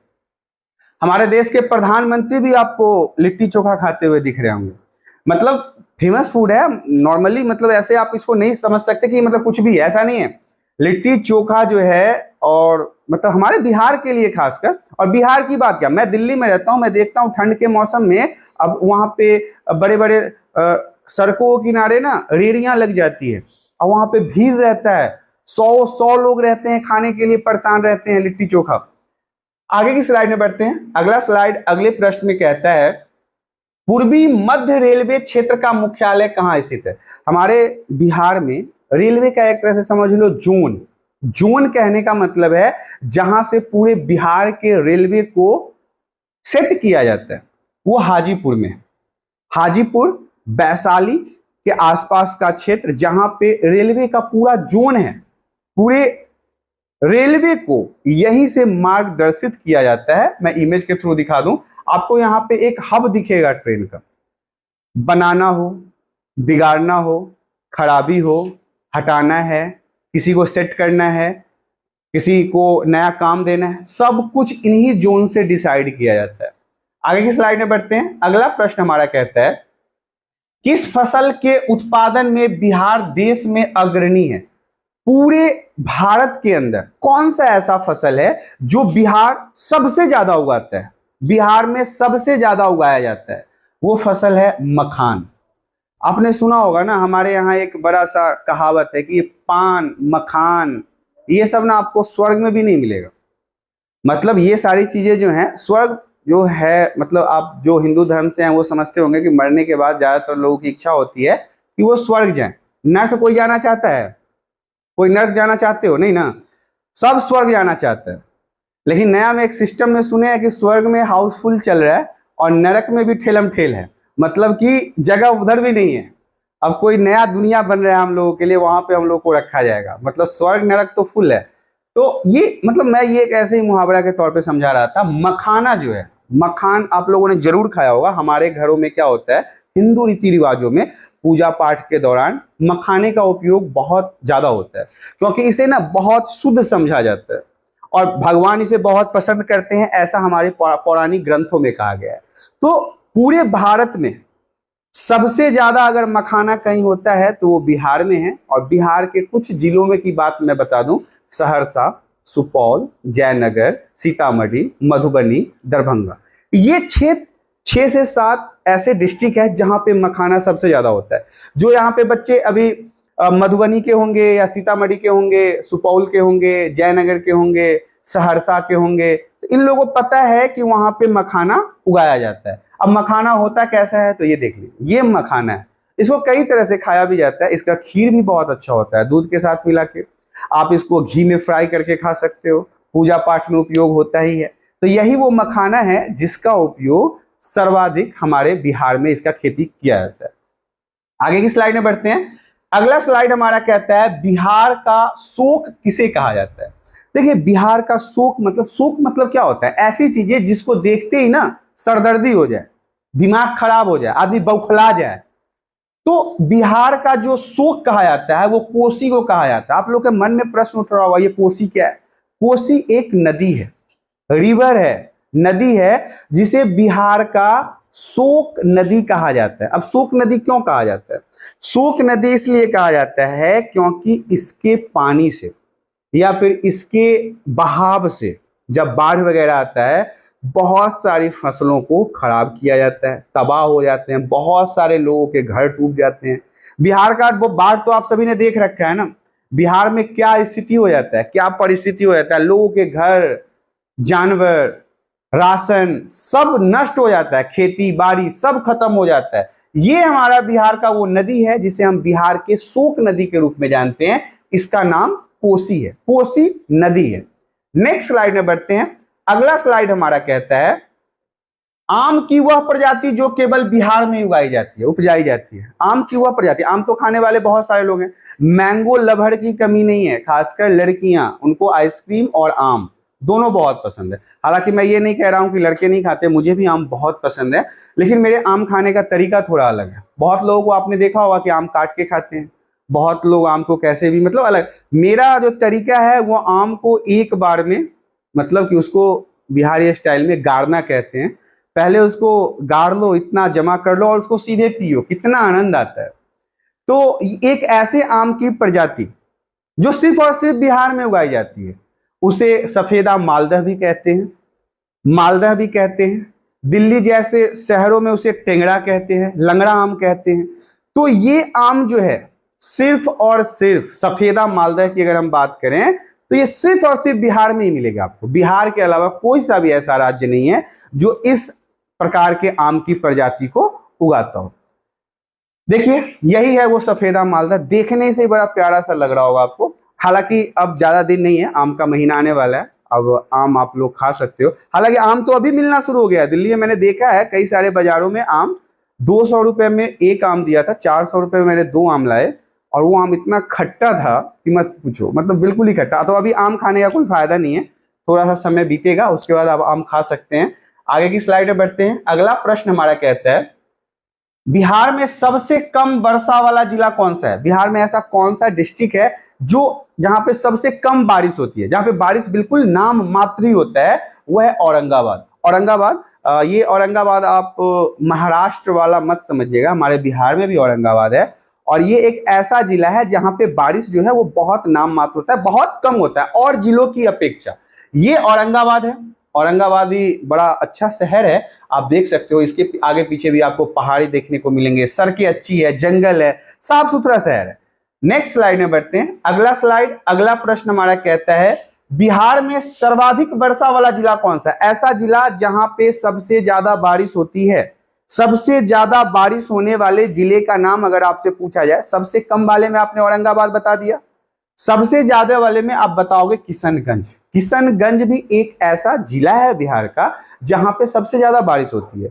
हमारे देश के प्रधानमंत्री भी आपको लिट्टी चोखा खाते हुए दिख रहे होंगे। मतलब फेमस फूड है नॉर्मली, मतलब ऐसे आप इसको नहीं समझ सकते कि मतलब कुछ भी है, ऐसा नहीं है। लिट्टी चोखा जो है, और मतलब हमारे बिहार के लिए खासकर, और बिहार की बात क्या, मैं दिल्ली में रहता हूँ, मैं देखता हूँ ठंड के मौसम में अब वहाँ पे बड़े बड़े सड़कों के किनारे ना रेहड़ियां लग जाती है, और वहाँ पे भीड़ रहता है, 100 लोग रहते हैं, खाने के लिए परेशान रहते हैं लिट्टी चोखा। आगे की स्लाइड में बढ़ते हैं। अगला स्लाइड अगले प्रश्न में कहता है, पूर्वी मध्य रेलवे क्षेत्र का मुख्यालय कहाँ स्थित है? हमारे बिहार में रेलवे का एक तरह से समझ लो जोन। जोन कहने का मतलब है जहां से पूरे बिहार के रेलवे को सेट किया जाता है, वो हाजीपुर में है। हाजीपुर, वैशाली के आसपास का क्षेत्र जहां पे रेलवे का पूरा जोन है, पूरे रेलवे को यहीं से मार्गदर्शित किया जाता है। मैं इमेज के थ्रू दिखा दूं आपको, यहां पे एक हब दिखेगा ट्रेन का। बनाना हो, बिगाड़ना हो, खराबी हो, हटाना है, किसी को सेट करना है, किसी को नया काम देना है, सब कुछ इन्हीं जोन से डिसाइड किया जाता है। आगे की स्लाइड में बढ़ते हैं। अगला प्रश्न हमारा कहता है, किस फसल के उत्पादन में बिहार देश में अग्रणी है? पूरे भारत के अंदर कौन सा ऐसा फसल है जो बिहार सबसे ज्यादा उगाता है, बिहार में सबसे ज्यादा उगाया जाता है? वो फसल है मखान। आपने सुना होगा ना, हमारे यहाँ एक बड़ा सा कहावत है कि ये पान, मखान, ये सब ना आपको स्वर्ग में भी नहीं मिलेगा। मतलब ये सारी चीजें जो हैं, स्वर्ग जो है, मतलब आप जो हिंदू धर्म से हैं वो समझते होंगे कि मरने के बाद ज्यादातर लोगों की इच्छा होती है कि वो स्वर्ग जाएं। नर्क कोई जाना चाहता है? कोई नर्क जाना चाहते हो? नहीं ना, सब स्वर्ग जाना चाहते हैं। लेकिन नया में एक सिस्टम में सुने हैं कि स्वर्ग में हाउसफुल चल रहा है और नरक में भी ठेलम ठेल है, मतलब कि जगह उधर भी नहीं है। अब कोई नया दुनिया बन रहा है हम लोगों के लिए, वहां पे हम लोग को रखा जाएगा। मतलब स्वर्ग नरक तो फुल है। तो ये मतलब मैं ये एक ऐसे ही मुहावरा के तौर पे समझा रहा था। मखाना जो है, मखान आप लोगों ने जरूर खाया होगा। हमारे घरों में क्या होता है, हिंदू रीति रिवाजों में पूजा पाठ के दौरान मखाने का उपयोग बहुत ज्यादा होता है, क्योंकि इसे ना बहुत शुद्ध समझा जाता है और भगवान इसे बहुत पसंद करते हैं, ऐसा हमारे पौराणिक ग्रंथों में कहा गया है। तो पूरे भारत में सबसे ज्यादा अगर मखाना कहीं होता है तो वो बिहार में है। और बिहार के कुछ जिलों में की बात मैं बता दूं, सहरसा, सुपौल, जयनगर, सीतामढ़ी, मधुबनी, दरभंगा, ये 6 से 7 ऐसे डिस्ट्रिक्ट है जहां पे मखाना सबसे ज्यादा होता है। जो यहाँ पे बच्चे अभी मधुबनी के होंगे या सीतामढ़ी के होंगे, सुपौल के होंगे, जयनगर के होंगे, सहरसा के होंगे, तो इन लोगों को पता है कि वहां पे मखाना उगाया जाता है। अब मखाना होता कैसा है तो ये देख लीजिए, ये मखाना है। इसको कई तरह से खाया भी जाता है। इसका खीर भी बहुत अच्छा होता है दूध के साथ मिला के। आप इसको घी में फ्राई करके खा सकते हो, पूजा पाठ में उपयोग होता ही है। तो यही वो मखाना है जिसका उपयोग सर्वाधिक हमारे बिहार में इसका खेती किया जाता है। आगे की स्लाइड में बढ़ते हैं। अगला स्लाइड हमारा कहता है, बिहार का शोक किसे कहा जाता है? देखिए, बिहार का शोक मतलब क्या होता है? ऐसी चीजें जिसको देखते ही ना सरदर्दी हो जाए, दिमाग खराब हो जाए, आदमी बौखला जाए। तो बिहार का जो शोक कहा जाता है वो कोसी को कहा जाता है। आप लोग के मन में प्रश्न उठ रहा होगा, ये कोसी क्या है? कोसी एक नदी है, रिवर है, नदी है, जिसे बिहार का शोक नदी कहा जाता है। अब शोक नदी क्यों कहा जाता है? शोक नदी इसलिए कहा जाता है क्योंकि इसके पानी से या फिर इसके बहाव से जब बाढ़ वगैरह आता है, बहुत सारी फसलों को खराब किया जाता है, तबाह हो जाते हैं, बहुत सारे लोगों के घर डूब जाते हैं। बिहार का वो बाढ़ तो आप सभी ने देख रखा है ना, बिहार में क्या स्थिति हो जाता है, क्या परिस्थिति हो जाता है। लोगों के घर, जानवर, राशन सब नष्ट हो जाता है, खेती बाड़ी सब खत्म हो जाता है। ये हमारा बिहार का वो नदी है जिसे हम बिहार के शोक नदी के रूप में जानते हैं। इसका नाम कोसी है, कोसी नदी है। नेक्स्ट स्लाइड में बढ़ते हैं। अगला स्लाइड हमारा कहता है, आम की वह प्रजाति जो केवल बिहार में उगाई जाती है, उपजाई जाती है। आम की वह प्रजाति, आम तो खाने वाले बहुत सारे लोग हैं, मैंगो लवर की कमी नहीं है। खासकर लड़कियां, उनको आइसक्रीम और आम दोनों बहुत पसंद है। हालांकि मैं ये नहीं कह रहा हूं कि लड़के नहीं खाते, मुझे भी आम बहुत पसंद है, लेकिन मेरे आम खाने का तरीका थोड़ा अलग है। बहुत लोगों को आपने देखा होगा कि आम काट के खाते हैं, बहुत लोग आम को कैसे भी मतलब अलग। मेरा जो तरीका है वो आम को एक बार में, मतलब कि उसको बिहारी स्टाइल में गाड़ना कहते हैं। पहले उसको गाड़ लो, इतना जमा कर लो और उसको सीधे पियो, कितना आनंद आता है। तो एक ऐसे आम की प्रजाति जो सिर्फ और सिर्फ बिहार में उगाई जाती है, उसे सफेदा मालदह भी कहते हैं, मालदह भी कहते हैं। दिल्ली जैसे शहरों में उसे टेंगड़ा कहते हैं, लंगड़ा आम कहते हैं। तो ये आम जो है सिर्फ और सिर्फ सफेदा मालदह की अगर हम बात करें तो ये सिर्फ और सिर्फ बिहार में ही मिलेगा आपको। बिहार के अलावा कोई सा भी ऐसा राज्य नहीं है जो इस प्रकार के आम की प्रजाति को उगाता हो। देखिए यही है वो सफेदा मालदह, देखने से ही बड़ा प्यारा सा लग रहा होगा आपको। हालांकि अब ज्यादा दिन नहीं है, आम का महीना आने वाला है, अब आम आप लोग खा सकते हो। हालांकि आम तो अभी मिलना शुरू हो गया है दिल्ली में, मैंने देखा है कई सारे बाजारों में आम 200 रुपए में एक आम दिया था, 400 रुपए में मैंने 2 आम लाए और वो आम इतना खट्टा था कि मत पूछो, मतलब बिल्कुल ही खट्टा। तो अभी आम खाने का कोई फायदा नहीं है, थोड़ा सा समय बीतेगा उसके बाद आप आम खा सकते हैं। आगे की स्लाइड में बढ़ते हैं। अगला प्रश्न हमारा कहता है बिहार में सबसे कम वर्षा वाला जिला कौन सा है? बिहार में ऐसा कौन सा डिस्ट्रिक्ट है जो जहां पे सबसे कम बारिश होती है, जहां पे बारिश बिल्कुल नाम मात्र ही होता है, वो है औरंगाबाद। औरंगाबाद, ये औरंगाबाद आप महाराष्ट्र वाला मत समझिएगा, हमारे बिहार में भी औरंगाबाद है और ये एक ऐसा जिला है जहां पे बारिश जो है वो बहुत नाम मात्र होता है, बहुत कम होता है और जिलों की अपेक्षा। ये औरंगाबाद है। औरंगाबाद भी बड़ा अच्छा शहर है, आप देख सकते हो। इसके आगे पीछे भी आपको पहाड़ी देखने को मिलेंगे, सड़कें अच्छी है, जंगल है, साफ सुथरा शहर है। नेक्स्ट स्लाइड में बढ़ते हैं। अगला स्लाइड, अगला प्रश्न हमारा कहता है बिहार में सर्वाधिक वर्षा वाला जिला कौन सा है? ऐसा जिला जहां पे सबसे ज्यादा बारिश होती है। सबसे ज्यादा बारिश होने वाले जिले का नाम अगर आपसे पूछा जाए, सबसे कम वाले में आपने औरंगाबाद बता दिया, सबसे ज्यादा वाले में आप बताओगे किशनगंज। किशनगंज भी एक ऐसा जिला है बिहार का जहां पे सबसे ज्यादा बारिश होती है।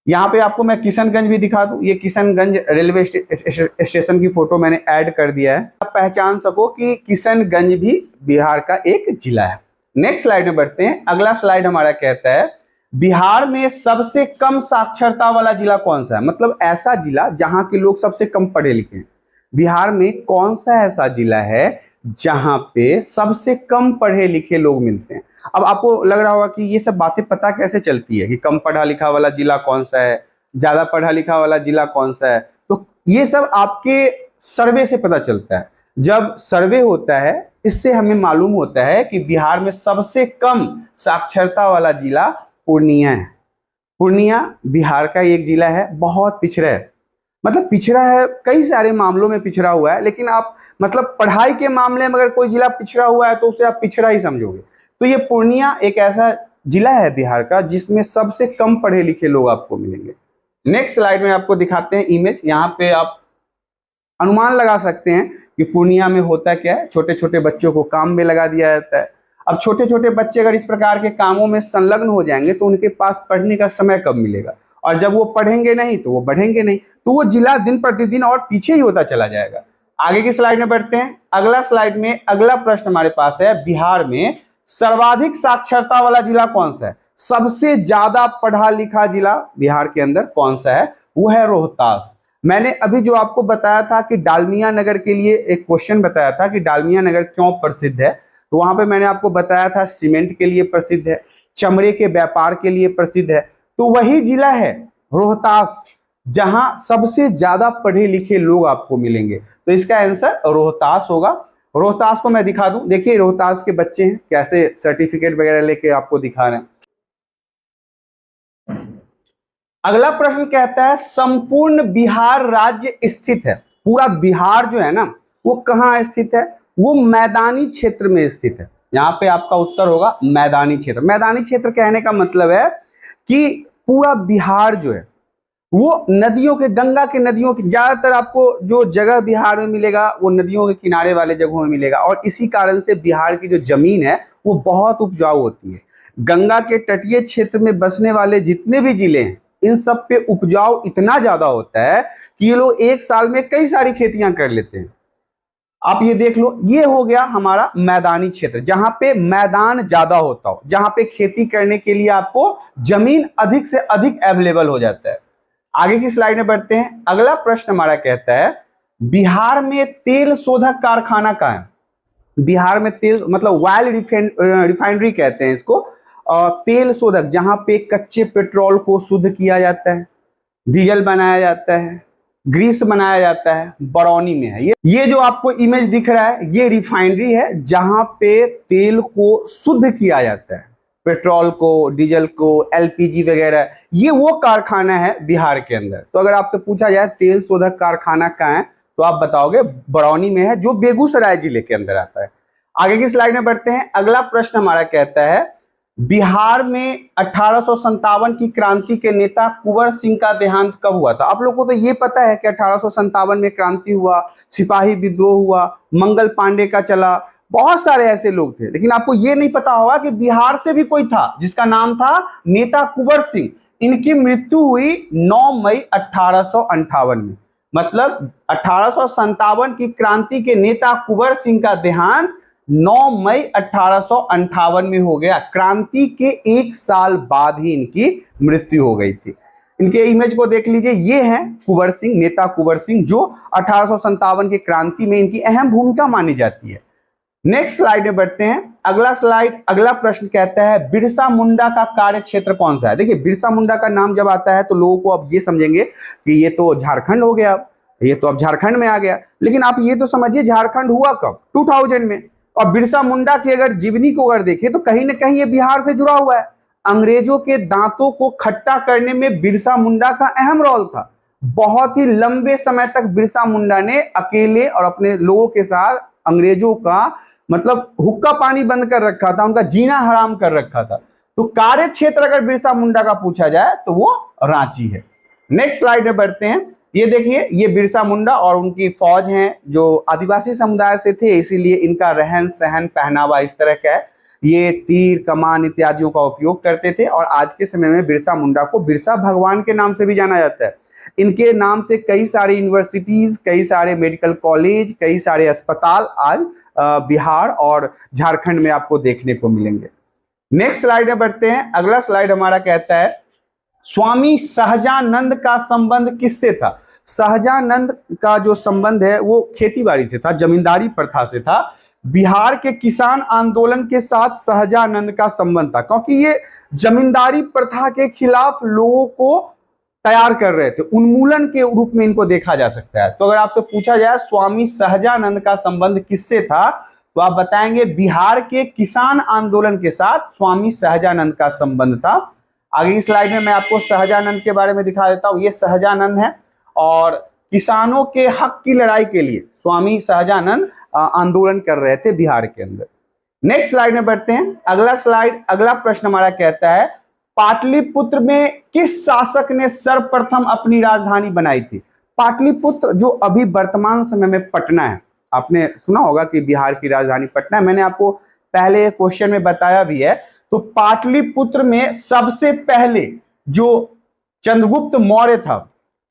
यहाँ पे आपको मैं किशनगंज भी दिखा दूं, ये किशनगंज रेलवे स्टेशन की फोटो मैंने ऐड कर दिया है, आप पहचान सको कि किशनगंज भी बिहार का एक जिला है। नेक्स्ट स्लाइड में बढ़ते हैं। अगला स्लाइड हमारा कहता है बिहार में सबसे कम साक्षरता वाला जिला कौन सा है? मतलब ऐसा जिला जहां के लोग सबसे कम पढ़े लिखे हैं। बिहार में कौन सा ऐसा जिला है जहां पे सबसे कम पढ़े लिखे लोग मिलते हैं? अब आपको लग रहा होगा कि ये सब बातें पता कैसे चलती है कि कम पढ़ा लिखा वाला जिला कौन सा है, ज्यादा पढ़ा लिखा वाला जिला कौन सा है? तो ये सब आपके सर्वे से पता चलता है। जब सर्वे होता है इससे हमें मालूम होता है कि बिहार में सबसे कम साक्षरता वाला जिला पूर्णिया है। पूर्णिया बिहार का एक जिला है, बहुत पिछड़ा है, मतलब पिछड़ा है, कई सारे मामलों में पिछड़ा हुआ है, लेकिन आप मतलब पढ़ाई के मामले में अगर कोई जिला पिछड़ा हुआ है तो उसे आप पिछड़ा ही समझोगे। तो ये पूर्णिया एक ऐसा जिला है बिहार का जिसमें सबसे कम पढ़े लिखे लोग आपको मिलेंगे। नेक्स्ट स्लाइड में आपको दिखाते हैं इमेज। यहाँ पे आप अनुमान लगा सकते हैं कि पूर्णिया में होता क्या है। छोटे छोटे बच्चों को काम में लगा दिया जाता है। अब छोटे छोटे बच्चे अगर इस प्रकार के कामों में संलग्न हो जाएंगे तो उनके पास पढ़ने का समय कब मिलेगा, और जब वो पढ़ेंगे नहीं तो वो बढ़ेंगे नहीं, तो वो जिला दिन प्रतिदिन और पीछे ही होता चला जाएगा। आगे की स्लाइड में बढ़ते हैं। अगला स्लाइड में अगला प्रश्न हमारे पास है बिहार में सर्वाधिक साक्षरता वाला जिला कौन सा है? सबसे ज्यादा पढ़ा लिखा जिला बिहार के अंदर कौन सा है? वो है रोहतास। मैंने अभी जो आपको बताया था कि डालमिया नगर के लिए एक क्वेश्चन बताया था कि डालमिया नगर क्यों प्रसिद्ध है, तो वहां पे मैंने आपको बताया था सीमेंट के लिए प्रसिद्ध है, चमड़े के व्यापार के लिए प्रसिद्ध है। तो वही जिला है रोहतास जहां सबसे ज्यादा पढ़े लिखे लोग आपको मिलेंगे। तो इसका आंसर रोहतास होगा। रोहतास को मैं दिखा दूं, देखिए रोहतास के बच्चे हैं कैसे सर्टिफिकेट वगैरह लेके आपको दिखा रहे हैं। अगला प्रश्न कहता है संपूर्ण बिहार राज्य स्थित है। पूरा बिहार जो है ना वो कहाँ स्थित है? वो मैदानी क्षेत्र में स्थित है। यहाँ पे आपका उत्तर होगा मैदानी क्षेत्र। मैदानी क्षेत्र कहने का मतलब है कि पूरा बिहार जो है वो नदियों के, गंगा के नदियों की, ज्यादातर आपको जो जगह बिहार में मिलेगा वो नदियों के किनारे वाले जगहों में मिलेगा, और इसी कारण से बिहार की जो जमीन है वो बहुत उपजाऊ होती है। गंगा के तटीय क्षेत्र में बसने वाले जितने भी जिले हैं इन सब पे उपजाऊ इतना ज्यादा होता है कि ये लोग एक साल में कई सारी खेतियां कर लेते हैं। आप ये देख लो, ये हो गया हमारा मैदानी क्षेत्र जहां पे मैदान ज्यादा होता हो, जहां पे खेती करने के लिए आपको जमीन अधिक से अधिक अवेलेबल हो जाता है। आगे की स्लाइड में बढ़ते हैं। अगला प्रश्न हमारा कहता है बिहार में तेल शोधक कारखाना कहाँ है? बिहार में तेल मतलब ऑयल रिफाइनरी कहते हैं इसको, तेल शोधक जहां पे कच्चे पेट्रोल को शुद्ध किया जाता है, डीजल बनाया जाता है, ग्रीस बनाया जाता है, बरौनी में है। ये जो आपको इमेज दिख रहा है ये रिफाइनरी है जहां पे तेल को शुद्ध किया जाता है, पेट्रोल को, डीजल को, एलपीजी वगैरह। ये वो कारखाना है बिहार के अंदर। तो अगर आपसे पूछा जाए तेल शोधक कारखाना कहाँ है तो आप बताओगे बरौनी में है, जो बेगूसराय जिले के अंदर आता है। आगे की स्लाइड में बढ़ते हैं। अगला प्रश्न हमारा कहता है बिहार में 1857 की क्रांति के नेता कुंवर सिंह का देहांत कब हुआ था? आप लोगों को तो ये पता है कि 1857 में क्रांति हुआ, सिपाही विद्रोह हुआ, मंगल पांडे का चला, बहुत सारे ऐसे लोग थे। लेकिन आपको ये नहीं पता होगा कि बिहार से भी कोई था जिसका नाम था नेता कुंवर सिंह। इनकी मृत्यु हुई 9 मई 1858 में। मतलब 1857 की क्रांति के नेता कुंवर सिंह का देहांत 9 मई 1858 में हो गया। क्रांति के 1 साल बाद ही इनकी मृत्यु हो गई थी। इनके इमेज को देख लीजिए, ये हैं कुंवर सिंह, नेता कुंवर सिंह, जो 1857 की क्रांति में इनकी अहम भूमिका मानी जाती है। नेक्स्ट स्लाइड में बढ़ते हैं। अगला प्रश्न कहता है बिरसा मुंडा का कार्य क्षेत्र कौन सा है? देखिए, बिरसा मुंडा का नाम जब आता है तो लोगों को अब ये समझेंगे कि ये तो झारखंड हो गया, ये तो अब झारखंड में आ गया। लेकिन आप ये तो समझिए झारखंड हुआ कब? 2000 में। और बिरसा मुंडा की अगर जीवनी को अगर देखें तो कहीं ना कहीं ये बिहार से जुड़ा हुआ है। अंग्रेजों के दांतों को खट्टा करने में बिरसा मुंडा का अहम रोल था। बहुत ही लंबे समय तक बिरसा मुंडा ने अकेले और अपने लोगों के साथ अंग्रेजों का मतलब हुक्का पानी बंद कर रखा था, उनका जीना हराम कर रखा था। तो कार्य क्षेत्र अगर बिरसा मुंडा का पूछा जाए तो वो रांची है। नेक्स्ट स्लाइड में बढ़ते हैं। ये देखिए, ये बिरसा मुंडा और उनकी फौज हैं जो आदिवासी समुदाय से थे, इसीलिए इनका रहन सहन पहनावा इस तरह का है। ये तीर कमान इत्यादियों का उपयोग करते थे और आज के समय में बिरसा मुंडा को बिरसा भगवान के नाम से भी जाना जाता है। इनके नाम से कई सारी यूनिवर्सिटीज, कई सारे मेडिकल कॉलेज, कई सारे अस्पताल आज बिहार और झारखंड में आपको देखने को मिलेंगे। नेक्स्ट स्लाइड में बढ़ते हैं। अगला स्लाइड हमारा कहता है स्वामी सहजानंद का संबंध किससे था? सहजानंद का जो संबंध है वो खेतीबाड़ी से था, जमींदारी प्रथा से था। बिहार के किसान आंदोलन के साथ सहजानंद का संबंध था, क्योंकि ये जमींदारी प्रथा के खिलाफ लोगों को तैयार कर रहे थे। उन्मूलन के रूप में इनको देखा जा सकता है। तो अगर आपसे पूछा जाए स्वामी सहजानंद का संबंध किससे था तो आप बताएंगे बिहार के किसान आंदोलन के साथ स्वामी सहजानंद का संबंध था। आगे की स्लाइड में मैं आपको सहजानंद के बारे में दिखा देता हूं। ये सहजानंद है और किसानों के हक की लड़ाई के लिए स्वामी सहजानंद आंदोलन कर रहे थे बिहार के अंदर। नेक्स्ट स्लाइड में बढ़ते हैं। अगला प्रश्न हमारा कहता है पाटलिपुत्र में किस शासक ने सर्वप्रथम अपनी राजधानी बनाई थी? पाटलिपुत्र जो अभी वर्तमान समय में पटना है, आपने सुना होगा कि बिहार की राजधानी पटना है। मैंने आपको पहले क्वेश्चन में बताया भी है। तो पाटलिपुत्र में सबसे पहले जो चंद्रगुप्त मौर्य था,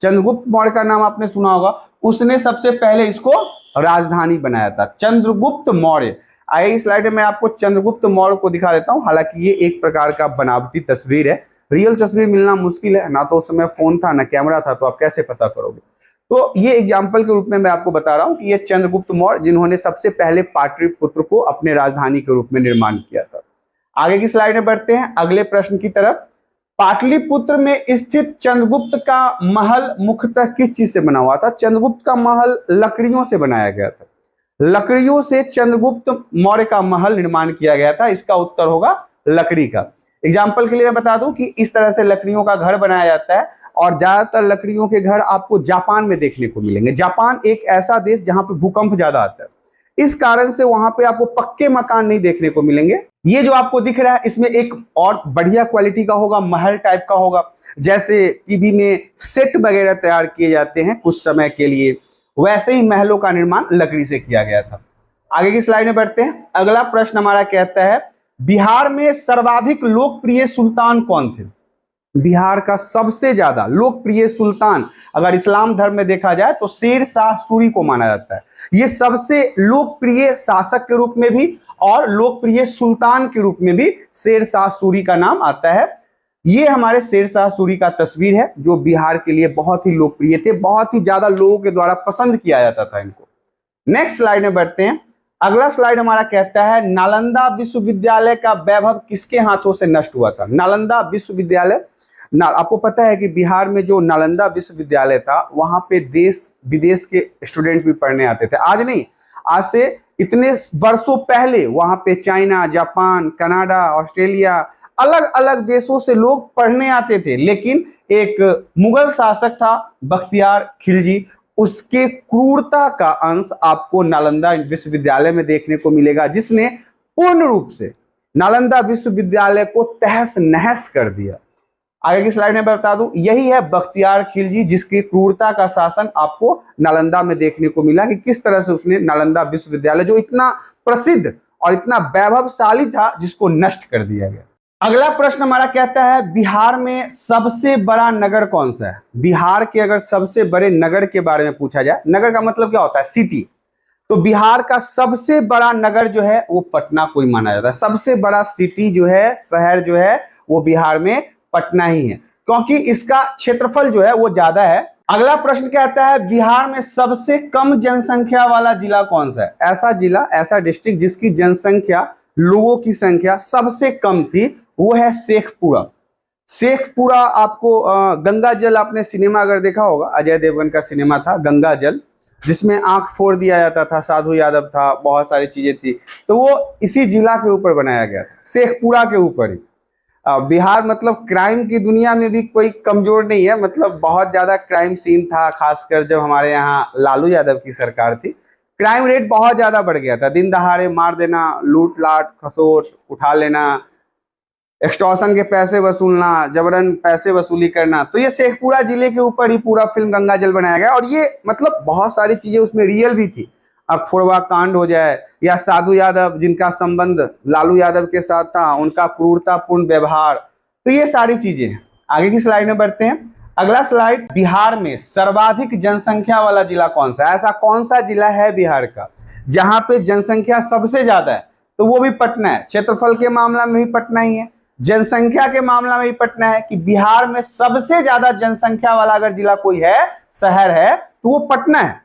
चंद्रगुप्त मौर्य का नाम आपने सुना होगा, उसने सबसे पहले इसको राजधानी बनाया था, चंद्रगुप्त मौर्य। आगे स्लाइड में मैं आपको चंद्रगुप्त मौर्य को दिखा देता हूं। हालांकि ये एक प्रकार का बनावटी तस्वीर है, रियल तस्वीर मिलना मुश्किल है, ना तो उस समय फोन था ना कैमरा था, तो आप कैसे पता करोगे। तो ये एग्जाम्पल के रूप में मैं आपको बता रहा हूं कि ये चंद्रगुप्त मौर्य जिन्होंने सबसे पहले पाटलिपुत्र को अपने राजधानी के रूप में निर्माण किया था। आगे की स्लाइड में बढ़ते हैं अगले प्रश्न की तरफ। पाटलिपुत्र में स्थित चंद्रगुप्त का महल मुख्यतः किस चीज से बना हुआ था? चंद्रगुप्त का महल लकड़ियों से बनाया गया था। लकड़ियों से चंद्रगुप्त मौर्य का महल निर्माण किया गया था। इसका उत्तर होगा लकड़ी का। एग्जाम्पल के लिए मैं बता दूं कि इस तरह से लकड़ियों का घर बनाया जाता है और ज्यादातर लकड़ियों के घर आपको जापान में देखने को मिलेंगे। जापान एक ऐसा देश जहां पे भूकंप ज्यादा आता है, इस कारण से वहां पे आपको पक्के मकान नहीं देखने को मिलेंगे। ये जो आपको दिख रहा है इसमें एक और बढ़िया क्वालिटी का होगा, महल टाइप का होगा, जैसे टीवी में सेट वगैरह तैयार किए जाते हैं कुछ समय के लिए, वैसे ही महलों का निर्माण लकड़ी से किया गया था। आगे की स्लाइड में बढ़ते हैं। अगला प्रश्न हमारा कहता है बिहार में सर्वाधिक लोकप्रिय सुल्तान कौन थे? बिहार का सबसे ज्यादा लोकप्रिय सुल्तान अगर इस्लाम धर्म में देखा जाए तो शेर शाह सूरी को माना जाता है। ये सबसे लोकप्रिय शासक के रूप में भी और लोकप्रिय सुल्तान के रूप में भी शेर शाह सूरी का नाम आता है। ये हमारे शेर शाह सूरी का तस्वीर है जो बिहार के लिए बहुत ही लोकप्रिय थे, बहुत ही ज्यादा लोगों के द्वारा पसंद किया जाता था इनको। नेक्स्ट स्लाइड में बढ़ते हैं। अगला स्लाइड हमारा कहता है नालंदा विश्वविद्यालय का वैभव किसके हाथों से नष्ट हुआ था? नालंदा विश्वविद्यालय आपको पता है कि बिहार में जो नालंदा विश्वविद्यालय था वहां पे देश विदेश के स्टूडेंट भी पढ़ने आते थे। आज नहीं, आज से इतने वर्षों पहले वहां पे चाइना, जापान, कनाडा, ऑस्ट्रेलिया, अलग अलग देशों से लोग पढ़ने आते थे। लेकिन एक मुगल शासक था बख्तियार खिलजी, उसके क्रूरता का अंश आपको नालंदा विश्वविद्यालय में देखने को मिलेगा, जिसने पूर्ण रूप से नालंदा विश्वविद्यालय को तहस नहस कर दिया। आगे की स्लाइड में बता दूं, यही है बख्तियार खिलजी, जिसकी क्रूरता का शासन आपको नालंदा में देखने को मिला कि किस तरह से उसने नालंदा विश्वविद्यालय जो इतना प्रसिद्ध और इतना वैभवशाली था, जिसको नष्ट कर दिया गया। अगला प्रश्न हमारा कहता है बिहार में सबसे बड़ा नगर कौन सा है। बिहार के अगर सबसे बड़े नगर के बारे में पूछा जाए, नगर का मतलब क्या होता है, सिटी, तो बिहार का सबसे बड़ा नगर जो है वो पटना को ही माना जाता है। सबसे बड़ा सिटी जो है, शहर जो है, वो बिहार में पटना ही है, क्योंकि इसका क्षेत्रफल जो है वो ज्यादा है। अगला प्रश्न कहता है बिहार में सबसे कम जनसंख्या वाला जिला कौन सा है। ऐसा जिला, ऐसा डिस्ट्रिक्ट जिसकी जनसंख्या, लोगों की संख्या सबसे कम थी, वो है शेखपुरा। शेखपुरा आपको गंगा जल, आपने सिनेमा अगर देखा होगा, अजय देवगन का सिनेमा था गंगा जल, जिसमें आंख फोड़ दिया जाता था, साधु यादव था, बहुत सारी चीजें थी, तो वो इसी जिला के ऊपर बनाया गया था, शेखपुरा के ऊपर ही। बिहार मतलब क्राइम की दुनिया में भी कोई कमजोर नहीं है, मतलब बहुत ज्यादा क्राइम सीन था, खासकर जब हमारे यहाँ लालू यादव की सरकार थी। क्राइम रेट बहुत ज्यादा बढ़ गया था, दिन दहाड़े मार देना, लूट लाट खसोट उठा लेना, एक्सटॉर्शन के पैसे वसूलना, जबरन पैसे वसूली करना। तो ये शेखपुरा जिले के ऊपर ही पूरा फिल्म गंगा जल बनाया गया, और ये मतलब बहुत सारी चीजें उसमें रियल भी थी। अब फोड़वा कांड हो जाए, या साधु यादव जिनका संबंध लालू यादव के साथ था, उनका क्रूरतापूर्ण व्यवहार, तो ये सारी चीजें हैं। आगे की स्लाइड में बढ़ते हैं। अगला स्लाइड, बिहार में सर्वाधिक जनसंख्या वाला जिला कौन सा है। ऐसा कौन सा जिला है बिहार का जहां पे जनसंख्या सबसे ज्यादा है, तो वो भी पटना है। क्षेत्रफल के मामला में भी पटना ही है, जनसंख्या के मामला में भी पटना है, कि बिहार में सबसे ज्यादा जनसंख्या वाला अगर जिला कोई है, शहर है, तो वो पटना है।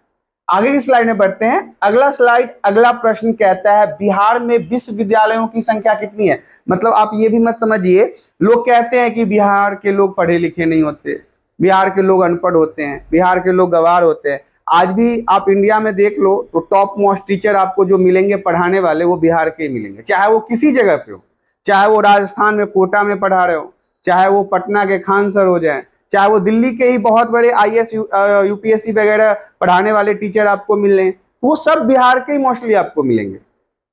आगे की स्लाइड में बढ़ते हैं। अगला स्लाइड, अगला प्रश्न कहता है बिहार में विश्वविद्यालयों की संख्या कितनी है। मतलब आप ये भी मत समझिए, लोग कहते हैं कि बिहार के लोग पढ़े लिखे नहीं होते, बिहार के लोग अनपढ़ होते हैं, बिहार के लोग गंवार होते हैं। आज भी आप इंडिया में देख लो तो टॉप मोस्ट टीचर आपको जो मिलेंगे पढ़ाने वाले, वो बिहार के ही मिलेंगे, चाहे वो किसी जगह पे हो, चाहे वो राजस्थान में कोटा में पढ़ा रहे हो, चाहे वो पटना के खान सर हो जाए, चाहे वो दिल्ली के ही बहुत बड़े IAS UPSC वगैरह पढ़ाने वाले टीचर आपको मिल रहे हैं, वो सब बिहार के ही मोस्टली आपको मिलेंगे।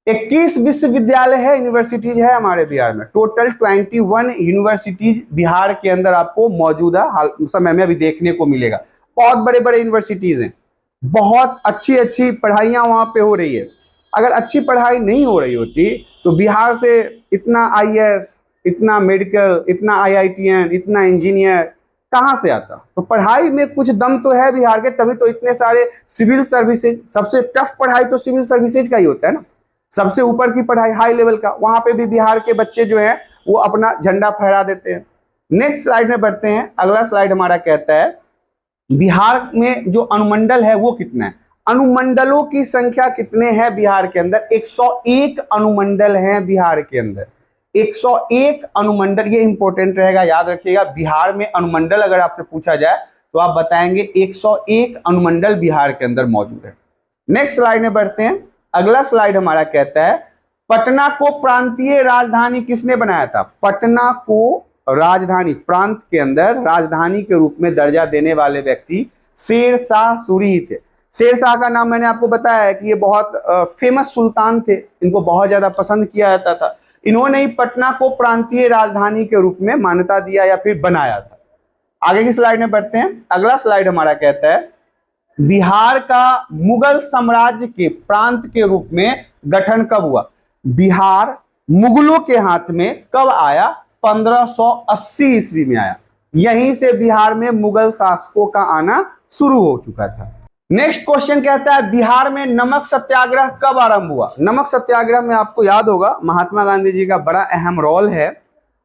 21 विश्वविद्यालय है, यूनिवर्सिटीज है हमारे बिहार में। टोटल 21 यूनिवर्सिटीज बिहार के अंदर आपको मौजूदा समय में अभी देखने को मिलेगा। बहुत बड़े बड़े यूनिवर्सिटीज हैं, बहुत अच्छी अच्छी पढ़ाइयाँ वहाँ पे हो रही है। अगर अच्छी पढ़ाई नहीं हो रही होती तो बिहार से इतना IAS, इतना मेडिकल, इतना IITN, इतना इंजीनियर कहाँ से आता। तो पढ़ाई में कुछ दम तो है बिहार के, तभी तो इतने सारे सिविल सर्विसेज, सबसे टफ पढ़ाई तो सिविल सर्विसेज का ही होता है ना, सबसे ऊपर की पढ़ाई हाई लेवल का, वहां पे भी बिहार के बच्चे जो हैं वो अपना झंडा फहरा देते हैं। नेक्स्ट स्लाइड में बढ़ते हैं। अगला स्लाइड हमारा कहता है बिहार में जो अनुमंडल है वो कितना है। अनुमंडलों की संख्या कितने हैं बिहार के अंदर। 101 अनुमंडल हैं बिहार के अंदर, 101 अनुमंडल। ये इंपॉर्टेंट रहेगा, याद रखिएगा। बिहार में अनुमंडल अगर आपसे पूछा जाए तो आप बताएंगे 101 अनुमंडल बिहार के अंदर मौजूद है। नेक्स्ट स्लाइड में बढ़ते हैं। अगला स्लाइड हमारा कहता है पटना को प्रांतीय राजधानी किसने बनाया था। पटना को राजधानी, प्रांत के अंदर राजधानी के रूप में दर्जा देने वाले व्यक्ति शेरशाह सूरी ही थे। शेरशाह का नाम मैंने आपको बताया है कि ये बहुत फेमस सुल्तान थे, इनको बहुत ज्यादा पसंद किया जाता था। इन्होंने ही पटना को प्रांतीय राजधानी के रूप में मान्यता दिया या फिर बनाया था। आगे की स्लाइड में बढ़ते हैं। अगला स्लाइड हमारा कहता है बिहार का मुगल साम्राज्य के प्रांत के रूप में गठन कब हुआ। बिहार मुगलों के हाथ में कब आया। 1580 ईस्वी में आया। यहीं से बिहार में मुगल शासकों का आना शुरू हो चुका था। नेक्स्ट क्वेश्चन कहता है बिहार में नमक सत्याग्रह कब आरंभ हुआ। नमक सत्याग्रह में आपको याद होगा महात्मा गांधी जी का बड़ा अहम रोल है,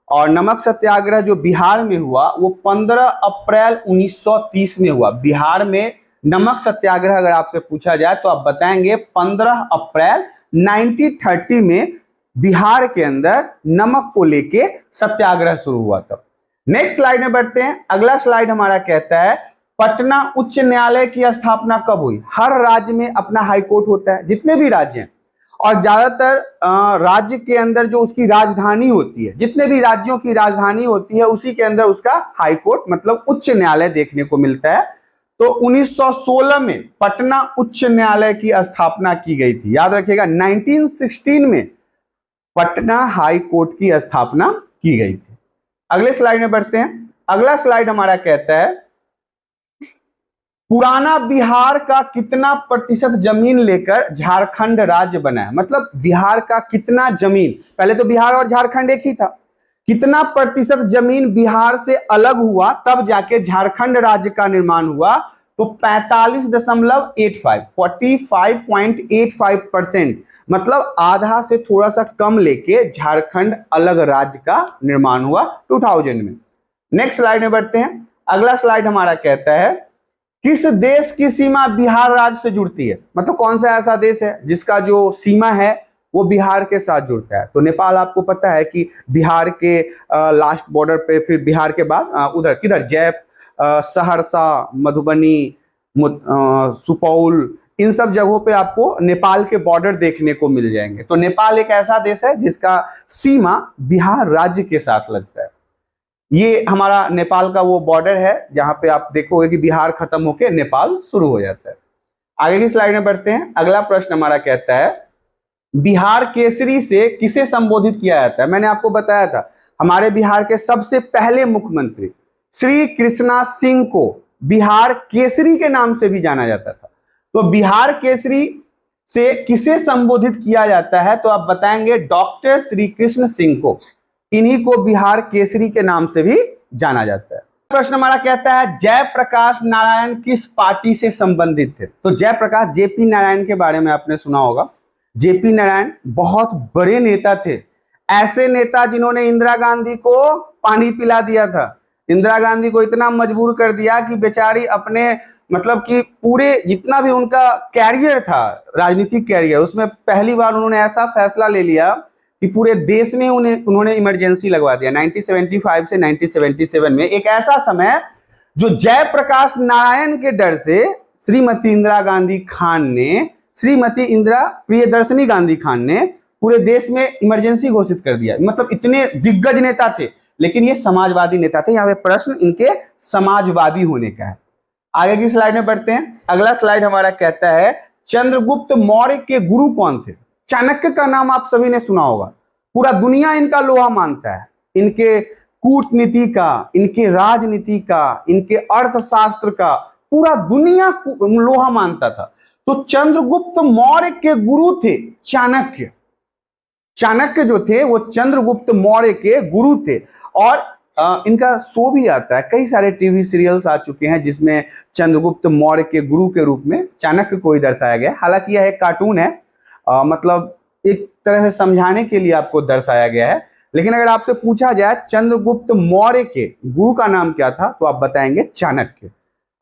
और नमक सत्याग्रह जो बिहार में हुआ वो 15 अप्रैल 1930 में हुआ। बिहार में नमक सत्याग्रह अगर आपसे पूछा जाए तो आप बताएंगे 15 अप्रैल 1930 में बिहार के अंदर नमक को लेके सत्याग्रह शुरू हुआ था। नेक्स्ट स्लाइड में बढ़ते हैं। अगला स्लाइड हमारा कहता है पटना उच्च न्यायालय की स्थापना कब हुई। हर राज्य में अपना हाई कोर्ट होता है, जितने भी राज्य हैं, और ज्यादातर राज्य के अंदर जो उसकी राजधानी होती है, जितने भी राज्यों की राजधानी होती है उसी के अंदर उसका हाई कोर्ट मतलब उच्च न्यायालय देखने को मिलता है। तो 1916 में पटना उच्च न्यायालय की स्थापना की गई थी। याद रखिएगा 1916 में पटना हाई कोर्ट की स्थापना की गई थी। अगले स्लाइड में बढ़ते हैं। अगला स्लाइड हमारा कहता है पुराना बिहार का कितना प्रतिशत जमीन लेकर झारखंड राज्य बना है। मतलब बिहार का कितना जमीन, पहले तो बिहार और झारखंड एक ही था, कितना प्रतिशत जमीन बिहार से अलग हुआ तब जाके झारखंड राज्य का निर्माण हुआ। तो 45.85 45.85%, मतलब आधा से थोड़ा सा कम लेके झारखंड अलग राज्य का निर्माण हुआ 2000 में। नेक्स्ट स्लाइड में बढ़ते हैं। अगला स्लाइड हमारा कहता है किस देश की सीमा बिहार राज्य से जुड़ती है। मतलब कौन सा ऐसा देश है जिसका जो सीमा है वो बिहार के साथ जुड़ता है। तो नेपाल आपको पता है कि बिहार के लास्ट बॉर्डर पे, फिर बिहार के बाद उधर किधर जैप, सहरसा, मधुबनी, सुपौल, इन सब जगहों पे आपको नेपाल के बॉर्डर देखने को मिल जाएंगे। तो नेपाल एक ऐसा देश है जिसका सीमा बिहार राज्य के साथ लगता है। ये हमारा नेपाल का वो बॉर्डर है जहां पे आप देखोगे कि बिहार खत्म होके नेपाल शुरू हो जाता है। आगे की स्लाइड में बढ़ते हैं। अगला प्रश्न हमारा कहता है बिहार केसरी से किसे संबोधित किया जाता है। मैंने आपको बताया था हमारे बिहार के सबसे पहले मुख्यमंत्री श्री कृष्णा सिंह को बिहार केसरी के नाम से भी जाना जाता था। तो बिहार केसरी से किसे संबोधित किया जाता है, तो आप बताएंगे डॉक्टर श्री कृष्ण सिंह को। इन्हीं को बिहार केसरी के नाम से भी जाना जाता है। प्रश्न हमारा कहता है जयप्रकाश नारायण किस पार्टी से संबंधित थे। तो जयप्रकाश, जेपी नारायण के बारे में आपने सुना होगा। जेपी नारायण बहुत बड़े नेता थे, ऐसे नेता जिन्होंने इंदिरा गांधी को पानी पिला दिया था। इंदिरा गांधी को इतना मजबूर कर दिया कि बेचारी अपने मतलब कि पूरे जितना भी उनका कैरियर था, राजनीतिक कैरियर, उसमें पहली बार उन्होंने ऐसा फैसला ले लिया कि पूरे देश में उन्होंने इमरजेंसी लगवा दिया। 1975 से 1977 में एक ऐसा समय जो जयप्रकाश नारायण के डर से श्रीमती इंदिरा गांधी खान ने, श्रीमती इंदिरा प्रियदर्शनी गांधी खान ने पूरे देश में इमरजेंसी घोषित कर दिया। मतलब इतने दिग्गज नेता थे, लेकिन ये समाजवादी नेता थे। यहाँ पे प्रश्न इनके समाजवादी होने का है। आगे की स्लाइड में बढ़ते हैं। अगला स्लाइड हमारा कहता है चंद्रगुप्त मौर्य के गुरु कौन थे। चाणक्य का नाम आप सभी ने सुना होगा, पूरा दुनिया इनका लोहा मानता है। इनके कूटनीति का, इनके राजनीति का, इनके अर्थशास्त्र का पूरा दुनिया लोहा मानता था। तो चंद्रगुप्त मौर्य के गुरु थे चाणक्य। चाणक्य जो थे वो चंद्रगुप्त मौर्य के गुरु थे। और इनका शो भी आता है, कई सारे टीवी सीरियल्स आ चुके हैं जिसमें चंद्रगुप्त मौर्य के गुरु के रूप में चाणक्य को ही दर्शाया गया। हालांकि यह एक कार्टून है, मतलब एक तरह से समझाने के लिए आपको दर्शाया गया है। लेकिन अगर आपसे पूछा जाए चंद्रगुप्त मौर्य के गुरु का नाम क्या था, तो आप बताएंगे चाणक्य।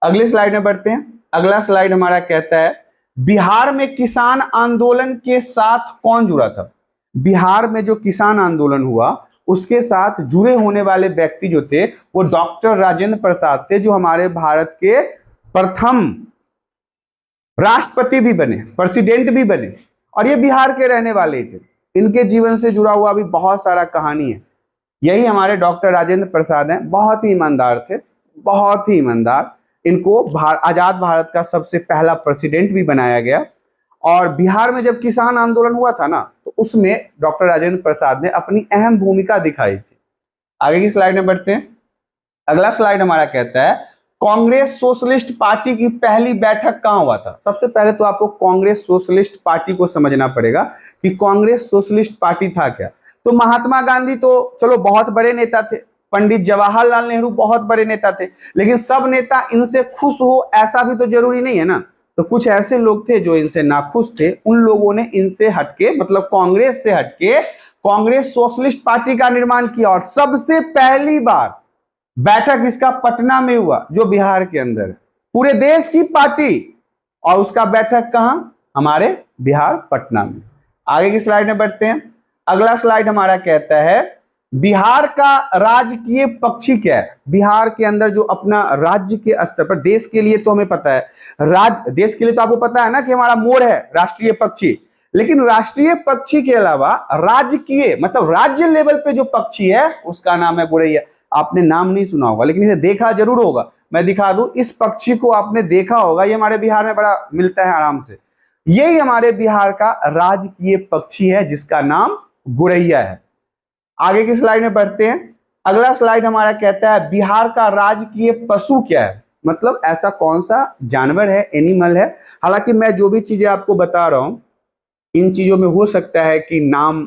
अगले स्लाइड में बढ़ते हैं। अगला स्लाइड हमारा कहता है बिहार में किसान आंदोलन के साथ कौन जुड़ा था। बिहार में जो किसान आंदोलन हुआ उसके साथ जुड़े होने वाले व्यक्ति जो थे वो डॉक्टर राजेंद्र प्रसाद थे, जो हमारे भारत के प्रथम राष्ट्रपति भी बने, प्रेसिडेंट भी बने, और ये बिहार के रहने वाले थे। इनके जीवन से जुड़ा हुआ भी बहुत सारा कहानी है। यही हमारे डॉक्टर राजेंद्र प्रसाद हैं। बहुत ही ईमानदार थे, बहुत ही ईमानदार। इनको आजाद भारत का सबसे पहला प्रेसिडेंट भी बनाया गया। और बिहार में जब किसान आंदोलन हुआ था ना, तो उसमें डॉक्टर राजेंद्र प्रसाद ने अपनी अहम भूमिका दिखाई थी। आगे की स्लाइड में बढ़ते हैं। अगला स्लाइड हमारा कहता है कांग्रेस सोशलिस्ट पार्टी की पहली बैठक कहां हुआ था। सबसे पहले तो आपको कांग्रेस सोशलिस्ट पार्टी को समझना पड़ेगा कि कांग्रेस सोशलिस्ट पार्टी था क्या। तो महात्मा गांधी तो चलो बहुत बड़े नेता थे, पंडित जवाहरलाल नेहरू बहुत बड़े नेता थे, लेकिन सब नेता इनसे खुश हो ऐसा भी तो जरूरी नहीं है ना। तो कुछ ऐसे लोग थे जो इनसे नाखुश थे। उन लोगों ने इनसे हटके, मतलब कांग्रेस से हटके, कांग्रेस सोशलिस्ट पार्टी का निर्माण किया। और सबसे पहली बार बैठक इसका पटना में हुआ, जो बिहार के अंदर है। पूरे देश की पार्टी, और उसका बैठक कहां, हमारे बिहार पटना में। आगे की स्लाइड में बढ़ते हैं। अगला स्लाइड हमारा कहता है बिहार का राजकीय पक्षी क्या है? बिहार के अंदर जो अपना राज्य के स्तर पर, देश के लिए तो हमें पता है, देश के लिए तो आपको पता है ना कि हमारा मोर है राष्ट्रीय पक्षी, लेकिन राष्ट्रीय पक्षी के अलावा राजकीय मतलब राज्य लेवल पे जो पक्षी है उसका नाम है गोरैया। आपने नाम नहीं सुना होगा लेकिन इसे देखा जरूर होगा। मैं दिखा दूं, इस पक्षी को आपने देखा होगा, ये हमारे बिहार में बड़ा मिलता है आराम से। यही हमारे बिहार का राजकीय पक्षी है जिसका नाम गोरैया है। आगे की स्लाइड में बढ़ते हैं। अगला स्लाइड हमारा कहता है बिहार का राजकीय पशु क्या है, मतलब ऐसा कौन सा जानवर है, एनिमल है। हालांकि मैं जो भी चीजें आपको बता रहा हूं इन चीजों में हो सकता है कि नाम,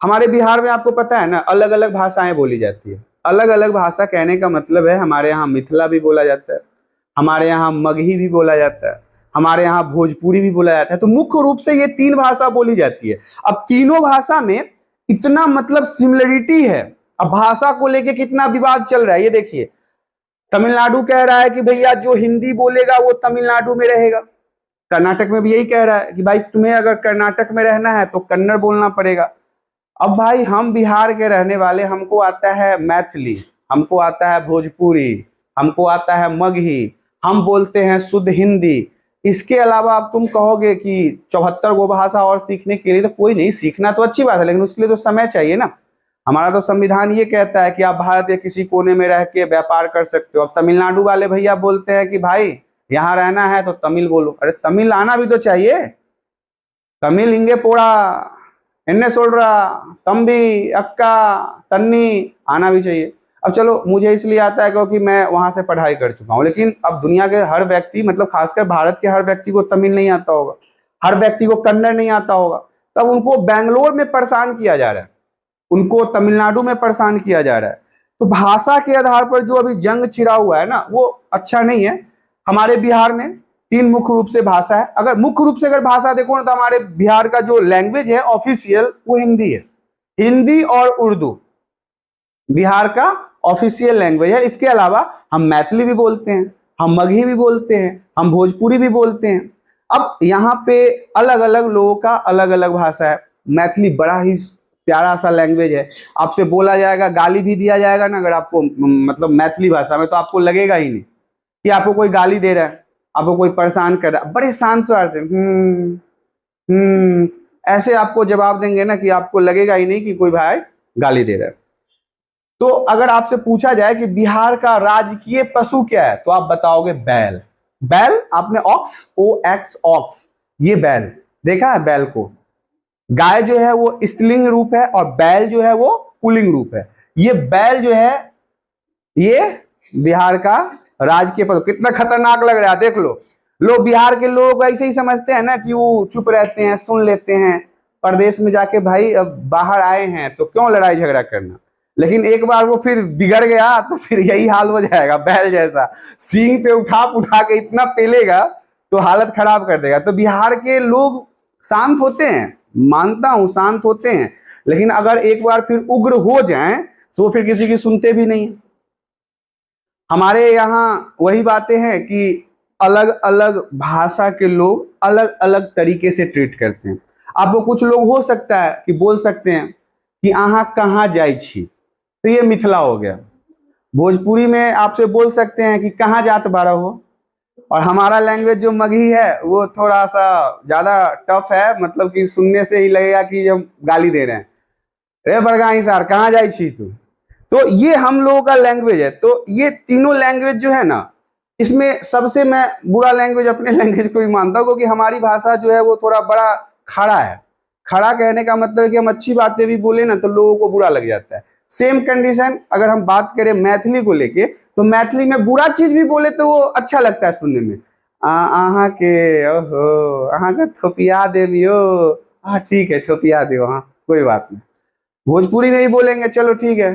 हमारे बिहार में आपको पता है ना अलग अलग भाषाएं बोली जाती है। अलग अलग भाषा कहने का मतलब है हमारे यहाँ मिथिला भी बोला जाता है, हमारे यहाँ मगही भी बोला जाता है, हमारे यहाँ भोजपुरी भी बोला जाता है। तो मुख्य रूप से ये 3 भाषा बोली जाती है। अब तीनों भाषा में इतना मतलब सिमिलरिटी है। अब भाषा को लेके कितना विवाद चल रहा है ये देखिए। तमिलनाडु कह रहा है कि भैया जो हिंदी बोलेगा वो तमिलनाडु में रहेगा। कर्नाटक में भी यही कह रहा है कि भाई तुम्हें अगर कर्नाटक में रहना है तो कन्नड़ बोलना पड़ेगा। अब भाई हम बिहार के रहने वाले, हमको आता है मैथिली, हमको आता है भोजपुरी, हमको आता है मगही, हम बोलते हैं शुद्ध हिंदी। इसके अलावा अब तुम कहोगे कि 74 गो भाषा और सीखने के लिए, तो कोई नहीं, सीखना तो अच्छी बात है लेकिन उसके लिए तो समय चाहिए ना। हमारा तो संविधान ये कहता है कि आप भारत के किसी कोने में रह के व्यापार कर सकते हो। अब तमिलनाडु वाले भैया बोलते हैं कि भाई यहाँ रहना है तो तमिल बोलो। अरे तमिल आना भी तो चाहिए। तमिल इंगे पोड़ा इन्ने सोल्रा तंबी अक्का तन्नी आना भी चाहिए। अब चलो मुझे इसलिए आता है क्योंकि मैं वहां से पढ़ाई कर चुका हूँ, लेकिन अब दुनिया के हर व्यक्ति, मतलब खासकर भारत के हर व्यक्ति को तमिल नहीं आता होगा, हर व्यक्ति को कन्नड़ नहीं आता होगा। तब उनको बेंगलोर में परेशान किया जा रहा है, उनको तमिलनाडु में परेशान किया जा रहा है। तो भाषा के आधार पर जो अभी जंग छिड़ा हुआ है ना वो अच्छा नहीं है। हमारे बिहार में 3 मुख्य रूप से भाषा है। अगर मुख्य रूप से अगर भाषा देखो ना तो हमारे बिहार का जो लैंग्वेज है ऑफिशियल वो हिंदी है। हिंदी और उर्दू बिहार का ऑफिशियल लैंग्वेज है। इसके अलावा हम मैथिली भी बोलते हैं, हम मगही भी बोलते हैं, हम भोजपुरी भी बोलते हैं। अब यहाँ पे अलग अलग लोगों का अलग अलग भाषा है। मैथिली बड़ा ही प्यारा सा लैंग्वेज है। आपसे बोला जाएगा, गाली भी दिया जाएगा ना अगर आपको मतलब मैथिली भाषा में, तो आपको लगेगा ही नहीं कि आपको कोई गाली दे रहा है, आपको कोई परेशान कर रहा है। बड़े शांत स्वर से ऐसे आपको जवाब देंगे ना कि आपको लगेगा ही नहीं कि कोई भाई गाली दे रहा है। तो अगर आपसे पूछा जाए कि बिहार का राजकीय पशु क्या है तो आप बताओगे बैल। बैल, आपने OX ऑक्स, ये बैल देखा है बैल को। गाय जो है वो स्त्रीलिंग रूप है और बैल जो है वो पुल्लिंग रूप है। ये बैल जो है ये बिहार का राजकीय पशु। कितना खतरनाक लग रहा है देख लो। लोग बिहार के लोग ऐसे ही समझते हैं ना कि वो चुप रहते हैं, सुन लेते हैं। परदेश में जाके भाई अब बाहर आए हैं तो क्यों लड़ाई झगड़ा करना, लेकिन एक बार वो फिर बिगड़ गया तो फिर यही हाल हो जाएगा बैल जैसा। सींग पे उठा के इतना पेलेगा तो हालत खराब कर देगा। तो बिहार के लोग शांत होते हैं, मानता हूं शांत होते हैं, लेकिन अगर एक बार फिर उग्र हो जाएं तो फिर किसी की सुनते भी नहीं। हमारे यहाँ वही बातें हैं कि अलग अलग भाषा के लोग अलग अलग तरीके से ट्रीट करते हैं। आपको कुछ लोग हो सकता है कि बोल सकते हैं कि अहाँ कहाँ जाई छी, तो ये मिथिला हो गया। भोजपुरी में आपसे बोल सकते हैं कि कहाँ जात बारा हो। और हमारा लैंग्वेज जो मगही है वो थोड़ा सा ज्यादा टफ है, मतलब कि सुनने से ही लगेगा कि हम गाली दे रहे हैं। रे बरगाई सर कहाँ जाई छी तू। तो ये हम लोगों का लैंग्वेज है। तो ये तीनों लैंग्वेज जो है ना, इसमें सबसे मैं बुरा लैंग्वेज अपने लैंग्वेज को ही मानता हूँ, क्योंकि हमारी भाषा जो है वो थोड़ा बड़ा खड़ा है। खड़ा कहने का मतलब है कि हम अच्छी बातें भी बोले ना तो लोगों को बुरा लग जाता है। सेम कंडीशन अगर हम बात करें मैथिली को लेके, तो मैथिली में बुरा चीज भी बोले तो वो अच्छा लगता है सुनने में। अहाँ के ओहो अहाँ के थोपिया देवियो, हाँ ठीक है थोपिया दो, हाँ कोई बात नहीं। भोजपुरी में ही बोलेंगे चलो ठीक है,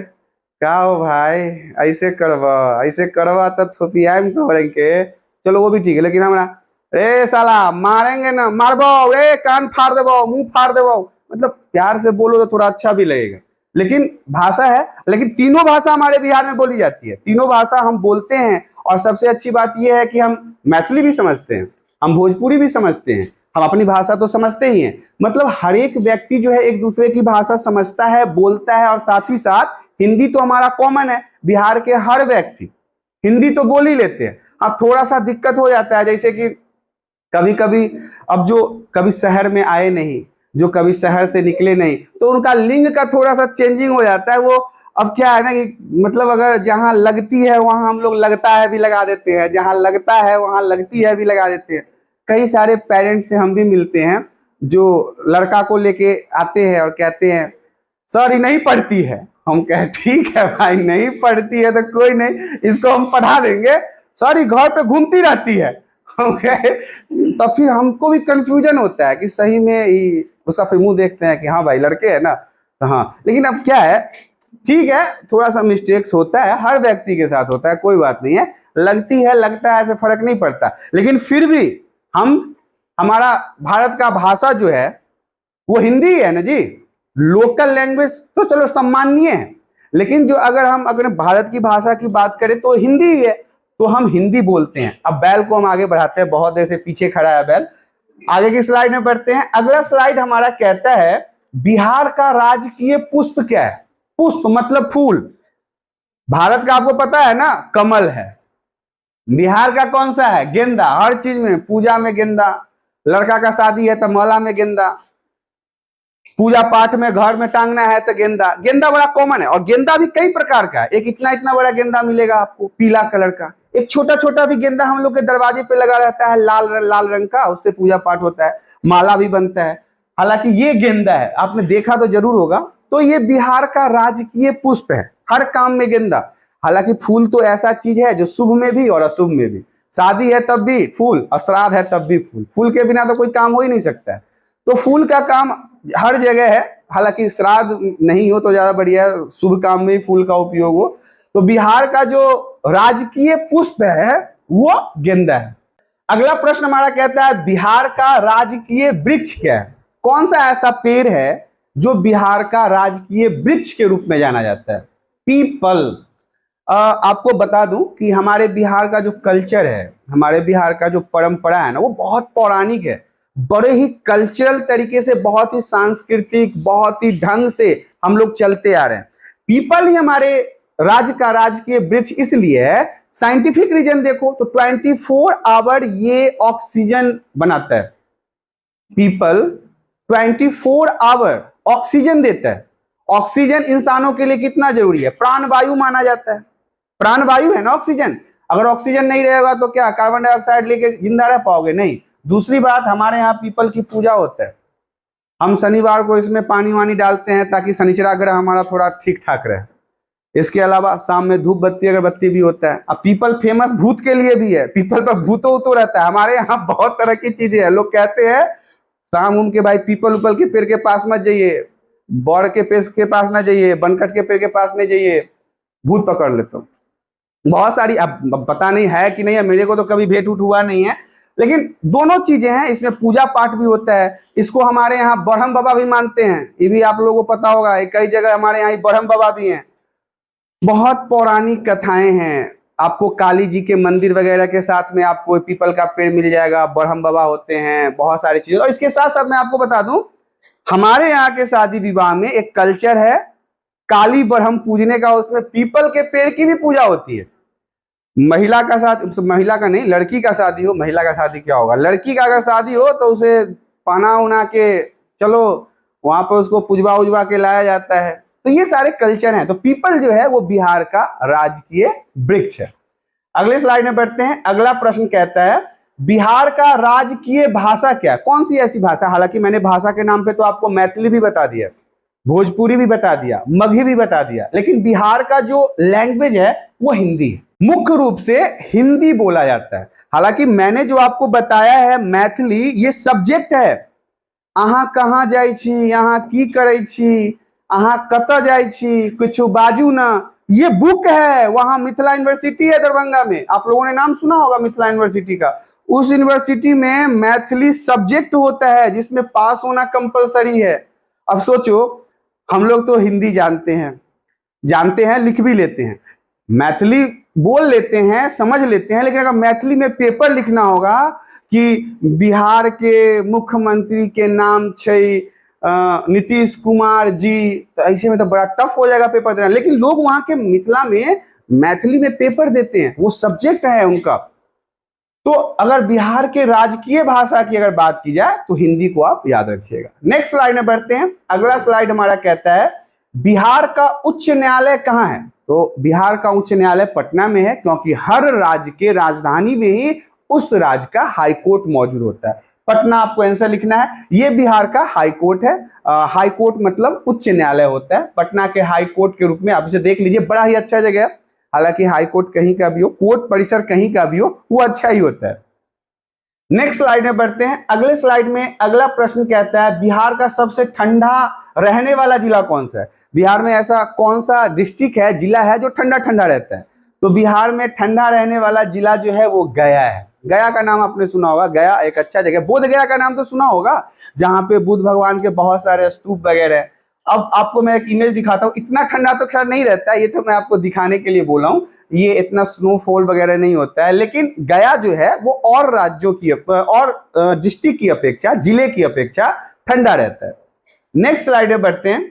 क्या हो भाई ऐसे करवा तो थोपिया में के, चलो वो भी ठीक है। लेकिन हमारा रे साला मारेंगे ना, मारबो रे कान फाड़ देबो, मुंह फाड़ देबो, मतलब प्यार से बोलो तो थोड़ा अच्छा भी लगेगा। लेकिन भाषा है, लेकिन तीनों भाषा हमारे बिहार में बोली जाती है, तीनों भाषा हम बोलते हैं। और सबसे अच्छी बात यह है कि हम मैथिली भी समझते हैं, हम भोजपुरी भी समझते हैं, हम अपनी भाषा तो समझते ही हैं। मतलब हर एक व्यक्ति जो है एक दूसरे की भाषा समझता है, बोलता है और साथ ही साथ हिंदी तो हमारा कॉमन है, बिहार के हर व्यक्ति हिंदी तो बोल ही लेते हैं। अब थोड़ा सा दिक्कत हो जाता है, जैसे कि कभी कभी अब जो कभी शहर में आए नहीं, जो कभी शहर से निकले नहीं, तो उनका लिंग का थोड़ा सा चेंजिंग हो जाता है। वो अब क्या है ना कि मतलब अगर जहां लगती है वहां हम लोग लगता है भी लगा देते हैं, जहां लगता है वहां लगती है भी लगा देते हैं। कई सारे पेरेंट्स से हम भी मिलते हैं जो लड़का को लेके आते हैं और कहते हैं सर ये नहीं पढ़ती है। हम कहे ठीक है भाई, नहीं पढ़ती है तो कोई नहीं, इसको हम पढ़ा देंगे। सर ये घर पे घूमती रहती है। हम कहे तो फिर हमको भी कंफ्यूजन होता है कि सही में उसका फिर मुंह देखते हैं कि हाँ भाई लड़के है ना, तो हाँ। लेकिन अब क्या है, ठीक है थोड़ा सा मिस्टेक्स होता है, हर व्यक्ति के साथ होता है, कोई बात नहीं है, लगती है लगता है ऐसे फर्क नहीं पड़ता। लेकिन फिर भी हमारा भारत का भाषा जो है वो हिंदी है ना जी। लोकल लैंग्वेज तो चलो सम्माननीय है, लेकिन जो अगर भारत की भाषा की बात करें तो हिंदी ही है, तो हम हिंदी बोलते हैं। अब बैल को हम आगे बढ़ाते हैं, बहुत देर से पीछे खड़ा है बैल। आगे की स्लाइड में बढ़ते हैं। अगला स्लाइड हमारा कहता है बिहार का राजकीय पुष्प क्या है। पुष्प मतलब फूल। भारत का आपको पता है ना कमल है, बिहार का कौन सा है, गेंदा। हर चीज में, पूजा में गेंदा, लड़का का शादी है तो माला में गेंदा, पूजा पाठ में घर में टांगना है तो गेंदा। गेंदा बड़ा कॉमन है, और गेंदा भी कई प्रकार का है। एक इतना इतना बड़ा गेंदा मिलेगा आपको पीला कलर का, एक छोटा छोटा भी गेंदा हम लोग के दरवाजे पे लगा रहता है लाल लाल रंग का, उससे पूजा पाठ होता है, माला भी बनता है। हालांकि ये गेंदा है, आपने देखा तो जरूर होगा। तो ये बिहार का राजकीय पुष्प है, हर काम में गेंदा। हालांकि फूल तो ऐसा चीज है जो शुभ में भी और अशुभ में भी, शादी है तब भी फूल और श्राद्ध है तब भी फूल। फूल के बिना तो कोई काम हो ही नहीं सकता है। तो फूल का काम हर जगह है, हालांकि श्राद्ध नहीं हो तो ज्यादा बढ़िया, शुभ काम में फूल का उपयोग हो। तो बिहार का जो राजकीय पुष्प है वो गेंदा है। अगला प्रश्न हमारा कहता है बिहार का राजकीय वृक्ष क्या है। कौन सा ऐसा पेड़ है जो बिहार का राजकीय वृक्ष के रूप में जाना जाता है। पीपल। आपको बता दूं कि हमारे बिहार का जो कल्चर है, हमारे बिहार का जो परंपरा है ना, वो बहुत पौराणिक है। बड़े ही कल्चरल तरीके से, बहुत ही सांस्कृतिक, बहुत ही ढंग से हम लोग चलते आ रहे हैं। पीपल ही हमारे राज्य का राजकीय वृक्ष इसलिए है, साइंटिफिक रीजन देखो तो 24 आवर ये ऑक्सीजन बनाता है। पीपल 24 आवर ऑक्सीजन देता है। ऑक्सीजन इंसानों के लिए कितना जरूरी है, प्राणवायु माना जाता है। प्राणवायु है ना ऑक्सीजन। अगर ऑक्सीजन नहीं रहेगा तो क्या कार्बन डाइऑक्साइड लेके जिंदा रह पाओगे, नहीं। दूसरी बात, हमारे यहाँ पीपल की पूजा होता है। हम शनिवार को इसमें पानी वानी डालते हैं ताकि शनिचरा ग्रह हमारा थोड़ा ठीक ठाक रहे। इसके अलावा शाम में धूप बत्ती अगरबत्ती भी होता है। अब पीपल फेमस भूत के लिए भी है, पीपल पर भूतो उतो रहता है। हमारे यहाँ बहुत तरह की चीजें हैं। लोग कहते हैं शाम उम के भाई पीपल उपल के पेड़ के पास मत जाइए, बड़ के पेड़ के पास ना जाइए, बनकट के पेड़ के पास नहीं जाइए, भूत पकड़ लेते हो। बहुत सारी, अब पता नहीं है कि नहीं है, मेरे को तो कभी भेंट उठ हुआ नहीं है, लेकिन दोनों चीजें हैं। इसमें पूजा पाठ भी होता है। इसको हमारे यहाँ ब्रह्म बाबा भी मानते हैं, ये भी आप लोगों को पता होगा। कई जगह हमारे यहाँ ब्रह्म बाबा भी हैं। बहुत पौराणिक कथाएं हैं। आपको काली जी के मंदिर वगैरह के साथ में आपको पीपल का पेड़ मिल जाएगा, ब्रह्म बाबा होते हैं, बहुत सारी चीजें। और इसके साथ साथ मैं आपको बता दूं, हमारे यहाँ के शादी विवाह में एक कल्चर है काली ब्रह्म पूजने का। उसमें पीपल के पेड़ की भी पूजा होती है। महिला का नहीं, लड़की का शादी हो, महिला का शादी क्या होगा, लड़की का अगर शादी हो तो उसे पहना उना के चलो वहां पर उसको पुजवा उजवा के लाया जाता है। तो ये सारे कल्चर हैं। तो पीपल जो है वो बिहार का राजकीय वृक्ष है। अगले स्लाइड में बढ़ते हैं। अगला प्रश्न कहता है बिहार का राजकीय भाषा क्या है। कौन सी ऐसी भाषा, हालांकि मैंने भाषा के नाम पे तो आपको मैथिली भी बता दिया, भोजपुरी भी बता दिया, मगही भी बता दिया, लेकिन बिहार का जो लैंग्वेज है वो हिंदी है। मुख्य रूप से हिंदी बोला जाता है। हालांकि मैंने जो आपको बताया है मैथिली, ये सब्जेक्ट है। अहाँ कहाँ जाइ छी, अहाँ की करै छी, अहाँ कतऽ जाइ छी, कुछ बाजू ना, ये बुक है। वहां मिथिला यूनिवर्सिटी है दरभंगा में, आप लोगों ने नाम सुना होगा मिथिला यूनिवर्सिटी का। उस यूनिवर्सिटी में मैथिली सब्जेक्ट होता है जिसमें पास होना कंपलसरी है। अब सोचो, हम लोग तो हिंदी जानते हैं, लिख भी लेते हैं, मैथिली बोल लेते हैं, समझ लेते हैं, लेकिन अगर मैथिली में पेपर लिखना होगा कि बिहार के मुख्यमंत्री के नाम छै नीतीश कुमार जी, तो ऐसे में तो बड़ा टफ हो जाएगा पेपर देना। लेकिन लोग वहां के मिथिला में मैथिली में पेपर देते हैं, वो सब्जेक्ट है उनका। तो अगर बिहार के राजकीय भाषा की अगर बात की जाए तो हिंदी को आप याद रखिएगा। नेक्स्ट स्लाइड में बढ़ते हैं। अगला स्लाइड हमारा कहता है बिहार का उच्च न्यायालय कहाँ है। तो बिहार का उच्च न्यायालय पटना में है, क्योंकि हर राज्य के राजधानी में ही उस राज्य का हाई कोर्ट मौजूद होता है। पटना आपको आंसर लिखना है। ये बिहार का हाई कोर्ट है। हाई कोर्ट मतलब उच्च न्यायालय होता है। पटना के हाई कोर्ट के रूप में आप इसे देख लीजिए, बड़ा ही अच्छा जगह है। हालांकि हाई कोर्ट कहीं का भी हो, कोर्ट परिसर कहीं का भी हो, वो अच्छा ही होता है। नेक्स्ट स्लाइड में बढ़ते हैं। अगले स्लाइड में अगला प्रश्न कहता है बिहार का सबसे ठंडा रहने वाला जिला कौन सा है। बिहार में ऐसा कौन सा डिस्ट्रिक्ट है, जिला है जो ठंडा ठंडा रहता है। तो बिहार में ठंडा रहने वाला जिला जो है वो गया है। गया का नाम आपने सुना होगा, गया एक अच्छा जगह। बोध गया का नाम तो सुना होगा, जहां पे बुद्ध भगवान के बहुत सारे स्तूप वगैरह है। अब आपको मैं एक इमेज दिखाता हूँ। इतना ठंडा तो खैर नहीं रहता है, ये तो मैं आपको दिखाने के लिए बोला हूँ। ये इतना स्नोफॉल वगैरह नहीं होता है, लेकिन गया जो है वो और राज्यों की और डिस्ट्रिक्ट की अपेक्षा, जिले की अपेक्षा ठंडा रहता है। नेक्स्ट स्लाइड में बढ़ते हैं।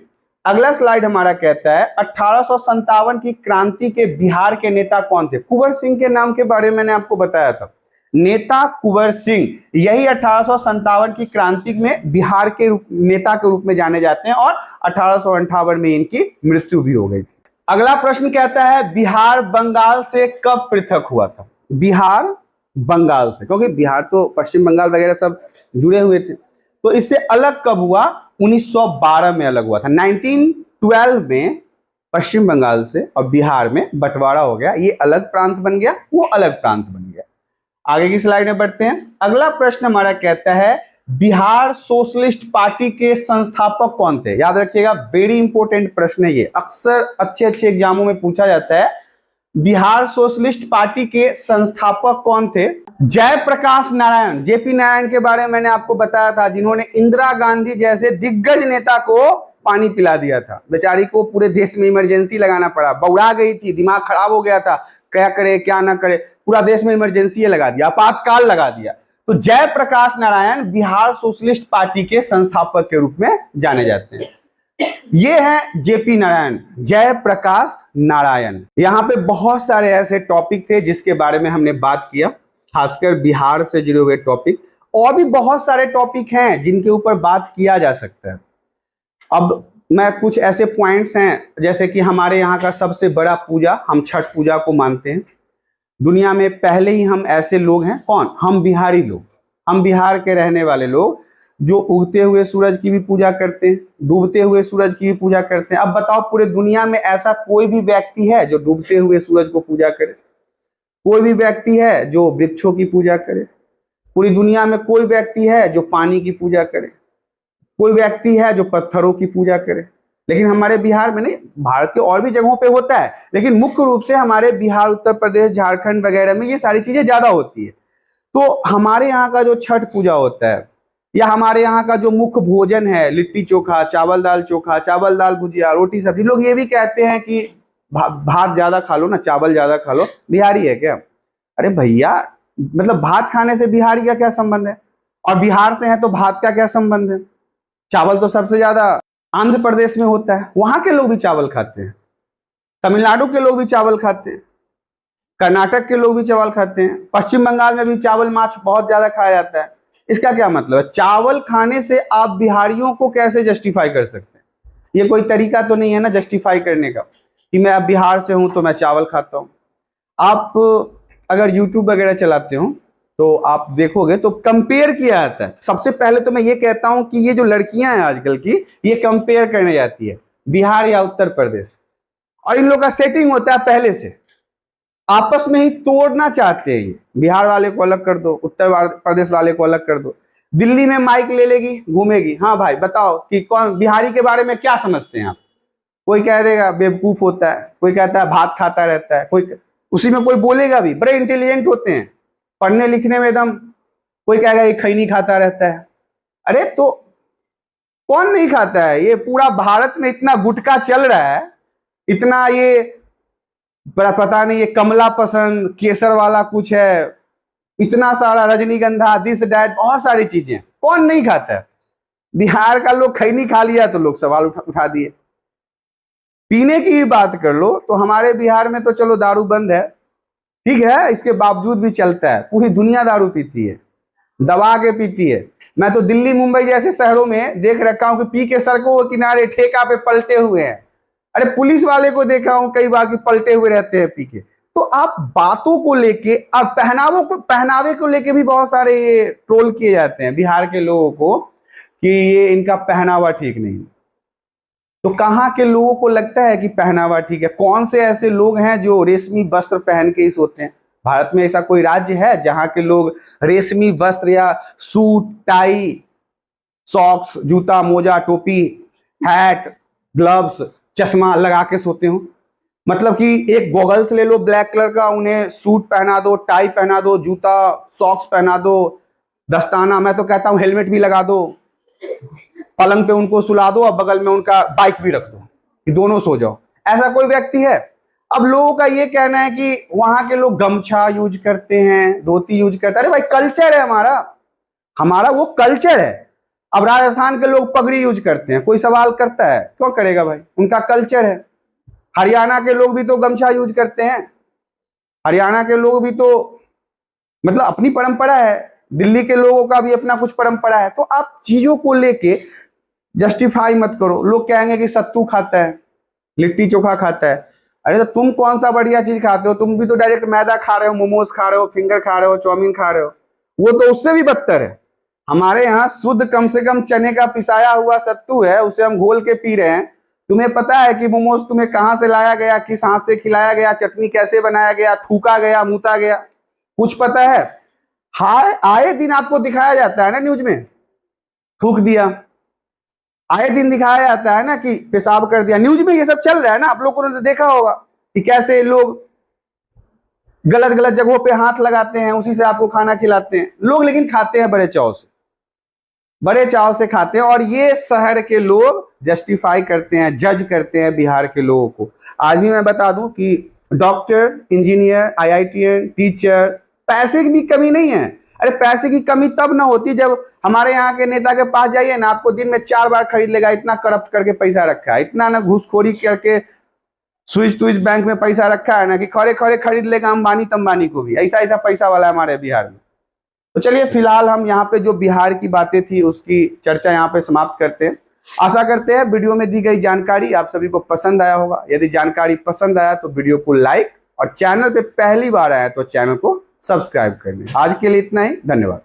अगला स्लाइड हमारा कहता है 1857 की क्रांति के बिहार के नेता कौन थे। कुंवर सिंह के नाम के बारे में मैंने आपको बताया था। नेता कुंवर सिंह, यही 1857 की क्रांति में बिहार के नेता के रूप में जाने जाते हैं, और 1858 में इनकी मृत्यु भी हो गई थी। अगला प्रश्न कहता है बिहार बंगाल से कब पृथक हुआ था। बिहार बंगाल से, क्योंकि बिहार तो पश्चिम बंगाल वगैरह सब जुड़े हुए थे, तो इससे अलग कब हुआ। 1912 में अलग हुआ था। 1912 में पश्चिम बंगाल से और बिहार में बंटवारा हो गया। ये अलग प्रांत बन गया, वो अलग प्रांत बन गया। आगे की स्लाइड में बढ़ते हैं। अगला प्रश्न हमारा कहता है बिहार सोशलिस्ट पार्टी के संस्थापक कौन थे। याद रखिएगा, वेरी इंपॉर्टेंट प्रश्न है ये, अक्सर अच्छे अच्छे एग्जामों में पूछा जाता है। बिहार सोशलिस्ट पार्टी के संस्थापक कौन थे। जयप्रकाश नारायण, जेपी नारायण के बारे में मैंने आपको बताया था, जिन्होंने इंदिरा गांधी जैसे दिग्गज नेता को पानी पिला दिया था। बेचारी को पूरे देश में इमरजेंसी लगाना पड़ा, बौड़ा गई थी, दिमाग खराब हो गया था, क्या करे क्या ना करे, पूरा देश में इमरजेंसी लगा दिया, आपातकाल लगा दिया। तो जयप्रकाश नारायण बिहार सोशलिस्ट पार्टी के संस्थापक के रूप में जाने जाते हैं। ये है जेपी नारायण, जयप्रकाश नारायण। यहाँ पे बहुत सारे ऐसे टॉपिक थे जिसके बारे में हमने बात किया, खासकर बिहार से जुड़े हुए टॉपिक। और भी बहुत सारे टॉपिक हैं जिनके ऊपर बात किया जा सकता है। अब मैं कुछ ऐसे पॉइंट्स हैं, जैसे कि हमारे यहाँ का सबसे बड़ा पूजा, हम छठ पूजा को मानते हैं। दुनिया में पहले ही हम ऐसे लोग हैं, कौन, हम बिहारी लोग, हम बिहार के रहने वाले लोग, जो उगते हुए सूरज की भी पूजा करते हैं, डूबते हुए सूरज की भी पूजा करते हैं। अब बताओ पूरे दुनिया में ऐसा कोई भी व्यक्ति है जो डूबते हुए सूरज को पूजा करे। कोई भी व्यक्ति है जो वृक्षों की पूजा करे। पूरी दुनिया में कोई व्यक्ति है जो पानी की पूजा करे। कोई व्यक्ति है जो पत्थरों की पूजा करे। लेकिन हमारे बिहार में नहीं, भारत के और भी जगहों पे होता है, लेकिन मुख्य रूप से हमारे बिहार, उत्तर प्रदेश, झारखंड वगैरह में ये सारी चीजें ज्यादा होती है। तो हमारे यहाँ का जो छठ पूजा होता है, या हमारे यहाँ का जो मुख्य भोजन है, लिट्टी चोखा, चावल दाल चोखा, चावल दाल भुजिया, रोटी सब्जी, लोग ये भी कहते हैं कि भात ज्यादा खा लो ना, चावल ज्यादा खा लो। बिहारी है क्या? अरे भैया, मतलब भात खाने से बिहारी का क्या संबंध है? और बिहार से है तो भात का क्या संबंध है? चावल तो सबसे ज्यादा आंध्र प्रदेश में होता है, वहां के लोग भी चावल खाते हैं। तमिलनाडु के लोग भी चावल खाते हैं। कर्नाटक के लोग भी चावल खाते हैं। पश्चिम बंगाल में भी चावल माछ बहुत ज्यादा खाया जाता है। इसका क्या मतलब है? चावल खाने से आप बिहारियों को कैसे जस्टिफाई कर सकते हैं? ये कोई तरीका तो नहीं है ना जस्टिफाई करने का, कि मैं अब बिहार से हूं तो मैं चावल खाता हूं। आप अगर यूट्यूब वगैरह चलाते हो तो आप देखोगे तो कंपेयर किया जाता है। सबसे पहले तो मैं ये कहता हूं कि ये जो लड़कियां हैं आजकल की, ये कंपेयर करने जाती है बिहार या उत्तर प्रदेश, और इन लोगों का सेटिंग होता है पहले से, आपस में ही तोड़ना चाहते हैं। बिहार वाले को अलग कर दो, उत्तर प्रदेश वाले को अलग कर दो। दिल्ली में माइक ले लेगी, घूमेगी, हाँ भाई बताओ कि कौन बिहारी के बारे में क्या समझते हैं आप। कोई कह देगा बेवकूफ होता है, कोई कहता है भात खाता रहता है, कोई उसी में कोई बोलेगा भी, बड़े इंटेलिजेंट होते हैं, पढ़ने लिखने में एकदम, कोई कहेगा ये खैनी खाता रहता है। अरे तो कौन नहीं खाता है? ये पूरा भारत में इतना गुटखा चल रहा है, इतना ये पता नहीं, ये कमला पसंद, केसर वाला कुछ है, इतना सारा रजनीगंधा, दिस डैट, बहुत सारी चीजें, कौन नहीं खाता है? बिहार का लोग खैनी खा लिया तो लोग सवाल उठा दिए। पीने की ही बात कर लो तो हमारे बिहार में तो चलो दारू बंद है, ठीक है, इसके बावजूद भी चलता है। पूरी दुनिया दारू पीती है, दबा के पीती है। मैं तो दिल्ली मुंबई जैसे शहरों में देख रखा हूं कि पी के सड़कों के किनारे ठेका पे पलटे हुए हैं। अरे पुलिस वाले को देखा हूं कई बार कि पलटे हुए रहते हैं पी के। तो आप बातों को लेके और पहनावे को लेके भी बहुत सारे ये ट्रोल किए जाते हैं बिहार के लोगों को कि ये इनका पहनावा ठीक नहीं। तो कहाँ के लोगों को लगता है कि पहनावा ठीक है? कौन से ऐसे लोग हैं जो रेशमी वस्त्र पहन के ही सोते हैं? भारत में ऐसा कोई राज्य है जहां के लोग रेशमी वस्त्र या सूट टाई सॉक्स जूता मोजा टोपी हैट ग्लव्स चश्मा लगा के सोते हो? मतलब कि एक गॉगल्स ले लो ब्लैक कलर का, उन्हें सूट पहना दो, टाई पहना दो, जूता सॉक्स पहना दो, दस्ताना, मैं तो कहता हूं हेलमेट भी लगा दो, पलंग पे उनको सुला दो और बगल में उनका बाइक भी रख दो कि दोनों सो जाओ। ऐसा कोई व्यक्ति है? अब लोगों का ये कहना है कि वहां के लोग गमछा यूज करते हैं, धोती यूज करते हैं। अरे भाई कल्चर है हमारा, हमारा वो कल्चर है। अब राजस्थान के लोग पगड़ी यूज करते हैं, कोई सवाल करता है? क्यों करेगा भाई, उनका कल्चर है। हरियाणा के लोग भी तो गमछा यूज करते हैं, हरियाणा के लोग भी तो मतलब अपनी परंपरा है। दिल्ली के लोगों का भी अपना कुछ परंपरा है। तो आप चीजों को लेके जस्टिफाई मत करो। लोग कहेंगे कि सत्तू खाता है, लिट्टी चोखा खाता है। अरे तो तुम कौन सा बढ़िया चीज खाते हो? तुम भी तो डायरेक्ट मैदा खा रहे हो, मोमोज खा रहे हो, फिंगर खा रहे हो, चाउमीन खा रहे हो। वो तो उससे भी बदतर है। हमारे यहाँ शुद्ध कम से कम चने का पिसाया हुआ सत्तू है, उसे हम घोल के पी रहे हैं। तुम्हें पता है कि मोमोज तुम्हें कहां से लाया गया, किस हाथ से खिलाया गया, चटनी कैसे बनाया गया, थूका गया, मूता गया, कुछ पता है? हाय आए दिन आपको दिखाया जाता है ना न्यूज में, थूक दिया, आए दिन दिखाया जाता है ना कि पेशाब कर दिया। न्यूज में ये सब चल रहा है ना, आप लोगों ने तो देखा होगा कि कैसे लोग गलत गलत जगहों पे हाथ लगाते हैं, उसी से आपको खाना खिलाते हैं लोग। लेकिन खाते हैं बड़े चाव से, बड़े चाव से खाते हैं। और ये शहर के लोग जस्टिफाई करते हैं, जज करते हैं बिहार के लोगों को। आज भी मैं बता दूं कि डॉक्टर, इंजीनियर, आईआईटीएन, टीचर, पैसे की भी कमी नहीं है। अरे पैसे की कमी तब ना होती जब हमारे यहाँ के नेता के पास जाइए ना, आपको दिन में 4 बार खरीद लेगा, इतना करप्ट करके पैसा रखा है, इतना ना घूसखोरी करके स्विच बैंक में पैसा रखा है ना कि खड़े खड़े खरीद लेगा अंबानी तंबानी को भी। ऐसा ऐसा पैसा वाला है हमारे बिहार में। तो चलिए फिलहाल हम यहाँ पे जो बिहार की बातें थी उसकी चर्चा यहाँ पे समाप्त करते हैं। आशा करते हैं वीडियो में दी गई जानकारी आप सभी को पसंद आया होगा। यदि जानकारी पसंद आया तो वीडियो को लाइक और चैनल पे पहली बार आया तो चैनल को सब्सक्राइब कर लें। आज के लिए इतना ही, धन्यवाद।